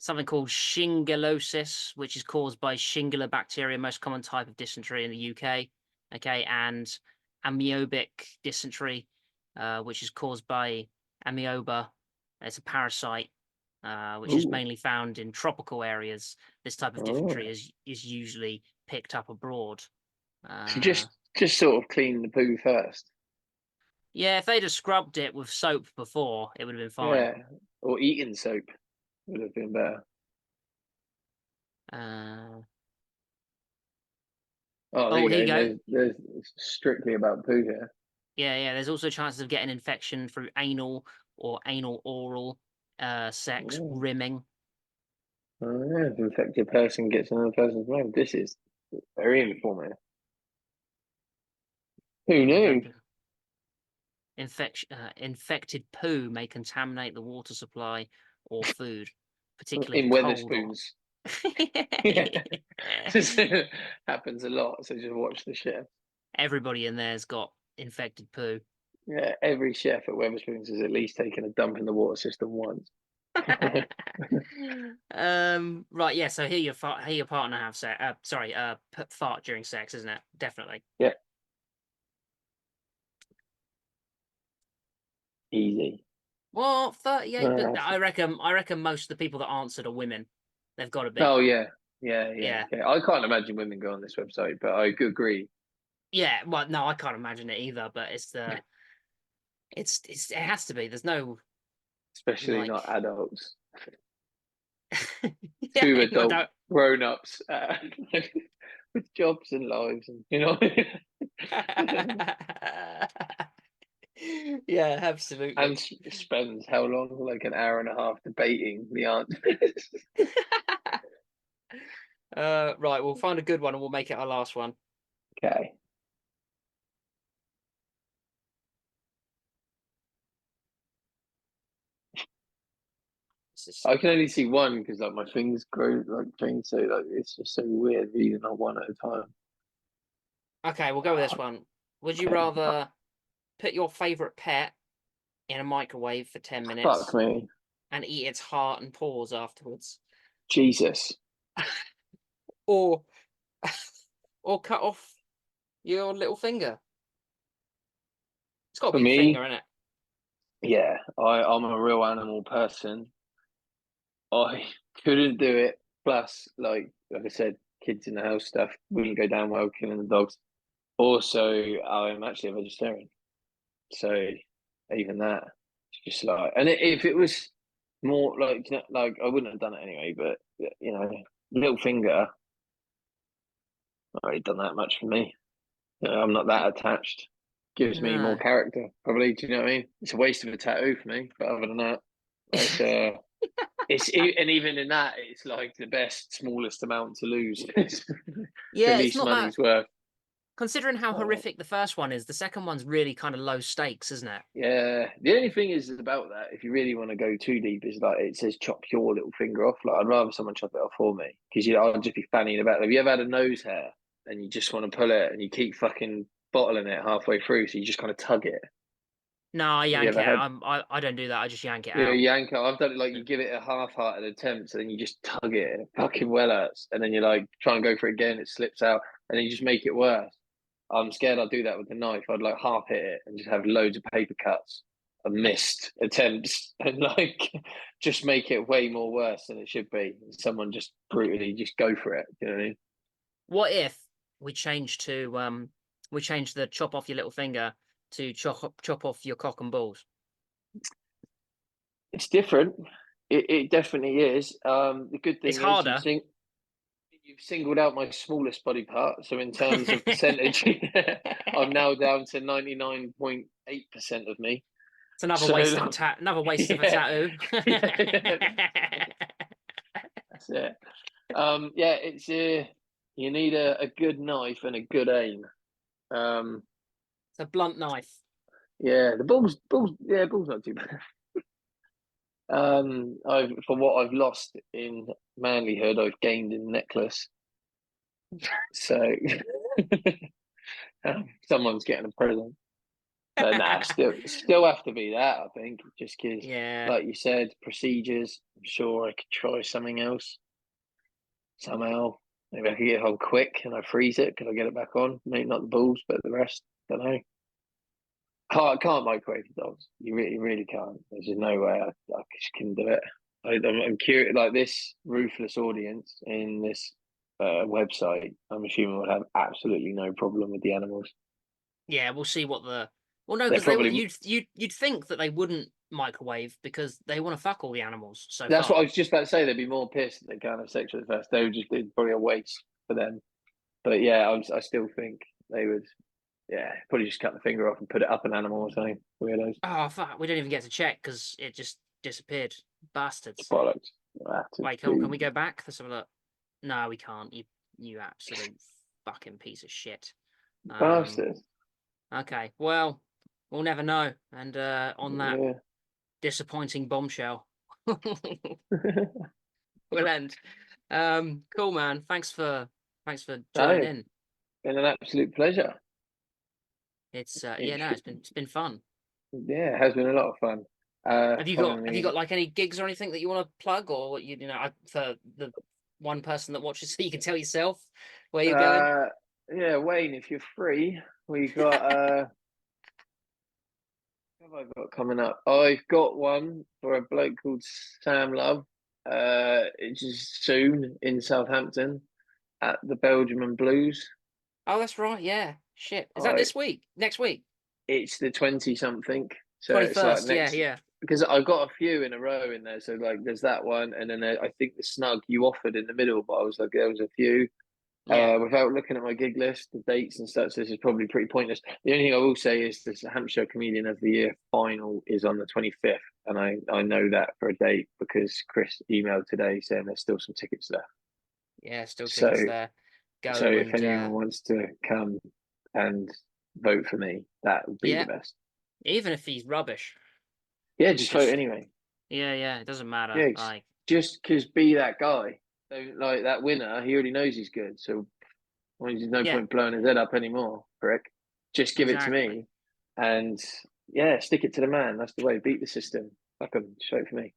Something called shingillosis, which is caused by Shingilla bacteria, most common type of dysentery in the UK. Okay, and amoebic dysentery, which is caused by amoeba. It's a parasite, which is ooh, mainly found in tropical areas. This type of oh. dysentery is usually picked up abroad. So Uh, just sort of clean the poo first. yeah, if they'd have scrubbed it with soap before, it would have been fine. Yeah. Or eating soap would have been better. Uh, Oh, there oh, you here you go. go. There's it's strictly about poo here. Yeah. There's also chances of getting infection through anal or anal oral sex, Oh, rimming. oh yeah, if an infected person gets another person's mouth. This is very informative. Who knew? Infected poo may contaminate the water supply or food, particularly In if cold or. Weatherspoons. Yeah. Just happens a lot. So just watch the chef. Everybody in there's got infected poo. Yeah, every chef at Weatherspoons has at least taken a dump in the water system once. Right, yeah. So here your partner have sex. Sorry, fart during sex, isn't it? Definitely. Yeah, easy. Well, 38, but Uh, I reckon most of the people that answered are women. They've got to be. oh yeah, yeah, yeah, Yeah. yeah. I can't imagine women go on this website, but I agree. Yeah. Well, no, I can't imagine it either, but it has to be. There's no Especially like not adults. yeah, Two I adult don't grown-ups with jobs and lives, and Yeah, absolutely. and spends how long? Like an hour and a half debating the answers. Right, we'll find a good one and we'll make it our last one. Okay. I can only see one because like my fingers grow like things, so like it's just so weird reading on one at a time. Okay, we'll go with this one. Would you Okay. rather put your favorite pet in a microwave for 10 Fuck minutes me. and eat its heart and paws afterwards, Jesus. or or cut off your little finger? It's got to For be the me, finger, isn't it? yeah, I'm a real animal person. I couldn't do it. Plus, like I said, kids in the house stuff wouldn't go down well killing the dogs. Also, I'm actually a vegetarian, so even that, it's just like, and if it was more like I wouldn't have done it anyway. But little finger, not really done that much for me. I'm not that attached. Gives me more No. character, probably. Do you know what I mean? It's a waste of a tattoo for me, but other than that, it's and even in that, it's like the best smallest amount to lose. It's the Yeah, it's least not that. money's worth. Considering how Uh, horrific the first one is, the second one's really kind of low stakes, isn't it? yeah, the only thing is about that, if you really want to go too deep, is like it says chop your little finger off. Like I'd rather someone chop it off for me because I'd just be fanning about. Have you ever had a nose hair and you just want to pull it and you keep fucking bottling it halfway through, so you just kind of tug it? No, I Have you yank it ever had? out. I don't do that. I just yank it You know, out. yank it. I've done it like you give it a half-hearted attempt, and then you just tug it, and it fucking well hurts. And then you like try and go for it again, it slips out, and then you just make it worse. I'm scared I'll do that with the knife. I'd like half hit it and just have loads of paper cuts and missed attempts, and like just make it way more worse than it should be. Someone just brutally just go for it. You know what I mean? What if we change the chop off your little finger to chop off your cock and balls? It's different. It definitely is. The good It's thing is harder. you've singled out my smallest body part. So in terms of percentage, I'm now down to 99.8% of me. It's another So waste of another waste of a yeah, tattoo. yeah, that's it. Yeah, it's you need a good knife and a good aim. Um, It's a blunt knife. yeah, the ball's not too bad. I've for what I've lost in manlyhood, I've gained in necklace. So someone's getting a present. But nah, still have to be that. I think just because, Yeah. like you said, procedures. I'm sure I could try something else somehow. Maybe I could get home quick and I freeze it. Could I get it back on? Maybe not the balls, but the rest. Don't know. Can't microwave the dogs. You really can't. There's just no way I just couldn't do it. I'm curious. Like this ruthless audience in this website, I'm assuming would have absolutely no problem with the animals. Yeah, we'll see what the. Well, no, They're because they probably you'd think that they wouldn't microwave because they want to fuck all the animals so That's what I far. was just about to say. They'd be more pissed that they can't have sex with the first. They would just it'd probably a waste for them. But yeah, I still think they would. Yeah, probably just cut the finger off and put it up an animal or something. Weirdos. Oh fuck, we don't even get to check because it just disappeared. It's Bastards. bollocks. Wait, can we go back? Let's have a look. No, we can't. You absolute fucking piece of shit. Um. Bastards. Okay. Well, we'll never know. And on that Yeah. disappointing bombshell, we'll end. Cool, man. Thanks for joining No, in. been an absolute pleasure. It's It yeah, no, should, it's been fun. yeah, it has been a lot of fun. Have you got Finally, like any gigs or anything that you want to plug, or for the one person that watches so you can tell yourself where you're going? uh, yeah, Wayne, if you're free, we got what have I got coming up? I've got one for a bloke called Sam Love. It's just soon in Southampton at the Belgium and Blues. Oh, that's right. Yeah. Shit. Is that I this week? Next week? It's the 20 something, so it's like 21st. Yeah, next yeah. because I've got a few in a row in there. So like, there's that one, and then I think the snug you offered in the middle, but I was like, there was a few. Yeah. Without looking at my gig list, the dates and such, this is probably pretty pointless. The only thing I will say is this Hampshire Comedian of the Year final is on the 25th, and I know that for a date because Chris emailed today saying there's still some tickets left. Yeah, still So tickets there. so Go if and anyone wants to come and vote for me, that would be the yeah, best. even if he's rubbish, Yeah, just vote just anyway. yeah, it doesn't matter. Yeah, Like, just because be that guy. Don't like that winner. He already knows he's good. So there's no yeah, point blowing his head up anymore, prick. Just give it to exactly. me, and yeah, stick it to the man. That's the way. Beat the system. Fuck 'em. Show it for me.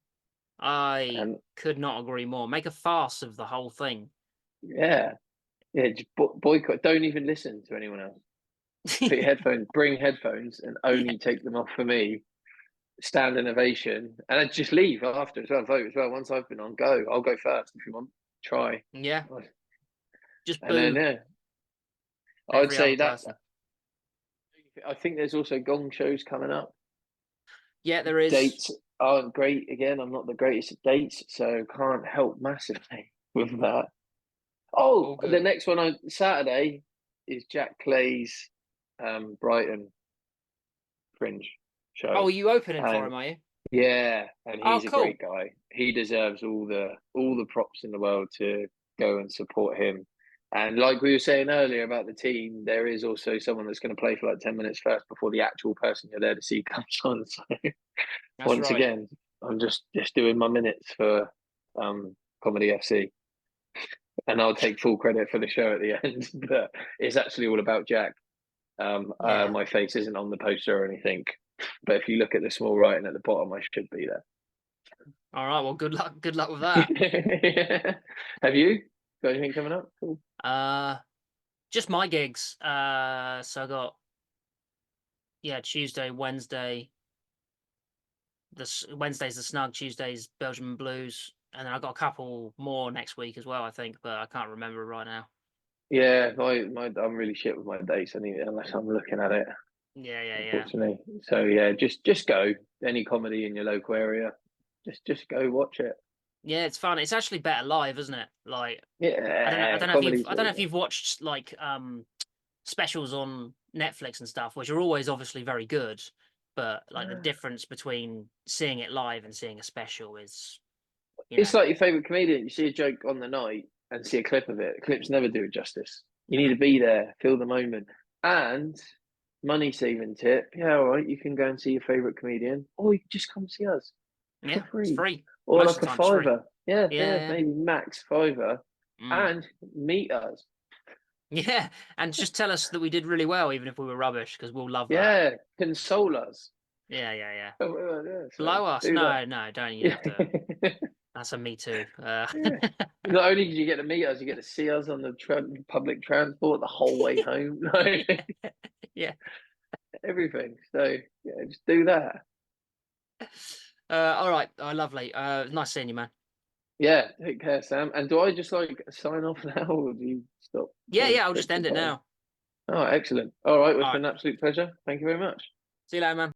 I And could not agree more. Make a farce of the whole thing. yeah, yeah. Just boycott. Don't even listen to anyone else. Put your headphones. Bring headphones, and Yeah, only take them off for me. Stand ovation, and I'd just leave after as well. Vote as well. Once I've been on, go. I'll go first if you want. Try. yeah. Just And then boo yeah, I'd every other say that. person. I think there's also gong shows coming up. Yeah, there is. Dates aren't great again. I'm not the greatest at dates, so can't help massively with that. Oh, All the good. next one on Saturday is Jack Clay's Brighton Fringe Oh, show, are you opening for and him? Are you? yeah, and Oh, he's a cool. great guy. He deserves all the props in the world to go and support him. And like we were saying earlier about the team, there is also someone that's going to play for like 10 minutes first before the actual person you're there to see comes on. So That's once right. again, I'm just doing my minutes for Comedy FC, and I'll take full credit for the show at the end. But it's actually all about Jack. Yeah. My face isn't on the poster or anything, but if you look at the small writing at the bottom, I should be there. All right. Well, good luck. Good luck with that. Have you got anything coming up? Cool. Uh, just my gigs. So I got Tuesday, Wednesday. Wednesday's the Snug, Tuesday's Belgium and Blues, and then I got a couple more next week as well, I think, but I can't remember right now. Yeah, I'm really shit with my dates. I need unless I'm looking at it, Yeah. unfortunately. So yeah, just go. Any comedy in your local area, just go watch it. Yeah, it's fun. It's actually better live, isn't it? Like, I Yeah, don't know if comedy's really you've watched like specials on Netflix and stuff, which are always obviously very good, but like the good. difference between seeing it live and seeing a special is, It's like your favorite comedian. You see a joke on the night and see a clip of it. Clips never do it justice. You need no. to be there, feel the moment. And money saving tip. Yeah, all right. You can go and see your favorite comedian, or you can just come see us for Yeah, it's free, free. or Most like of a the time it's free. fiver. Yeah, yeah, Yeah. maybe max fiver, Mm. and meet us. Yeah, and just tell us that we did really well, even if we were rubbish, because we'll love that. Yeah, console us. Yeah. Yeah, so Blow us? do that. No, don't you Yeah. have to. That's a me too. Yeah. Not only did you get to meet us, you get to see us on the public transport the whole way home. Yeah. Everything. So yeah, just do that. All right. Oh, lovely. Nice seeing you, man. Yeah, take care, Sam. And do I just like sign off now, or do you stop Yeah. I'll click just the end it button? now. Oh, excellent. All right, well, All it's right. been an absolute pleasure. Thank you very much. See you later, man.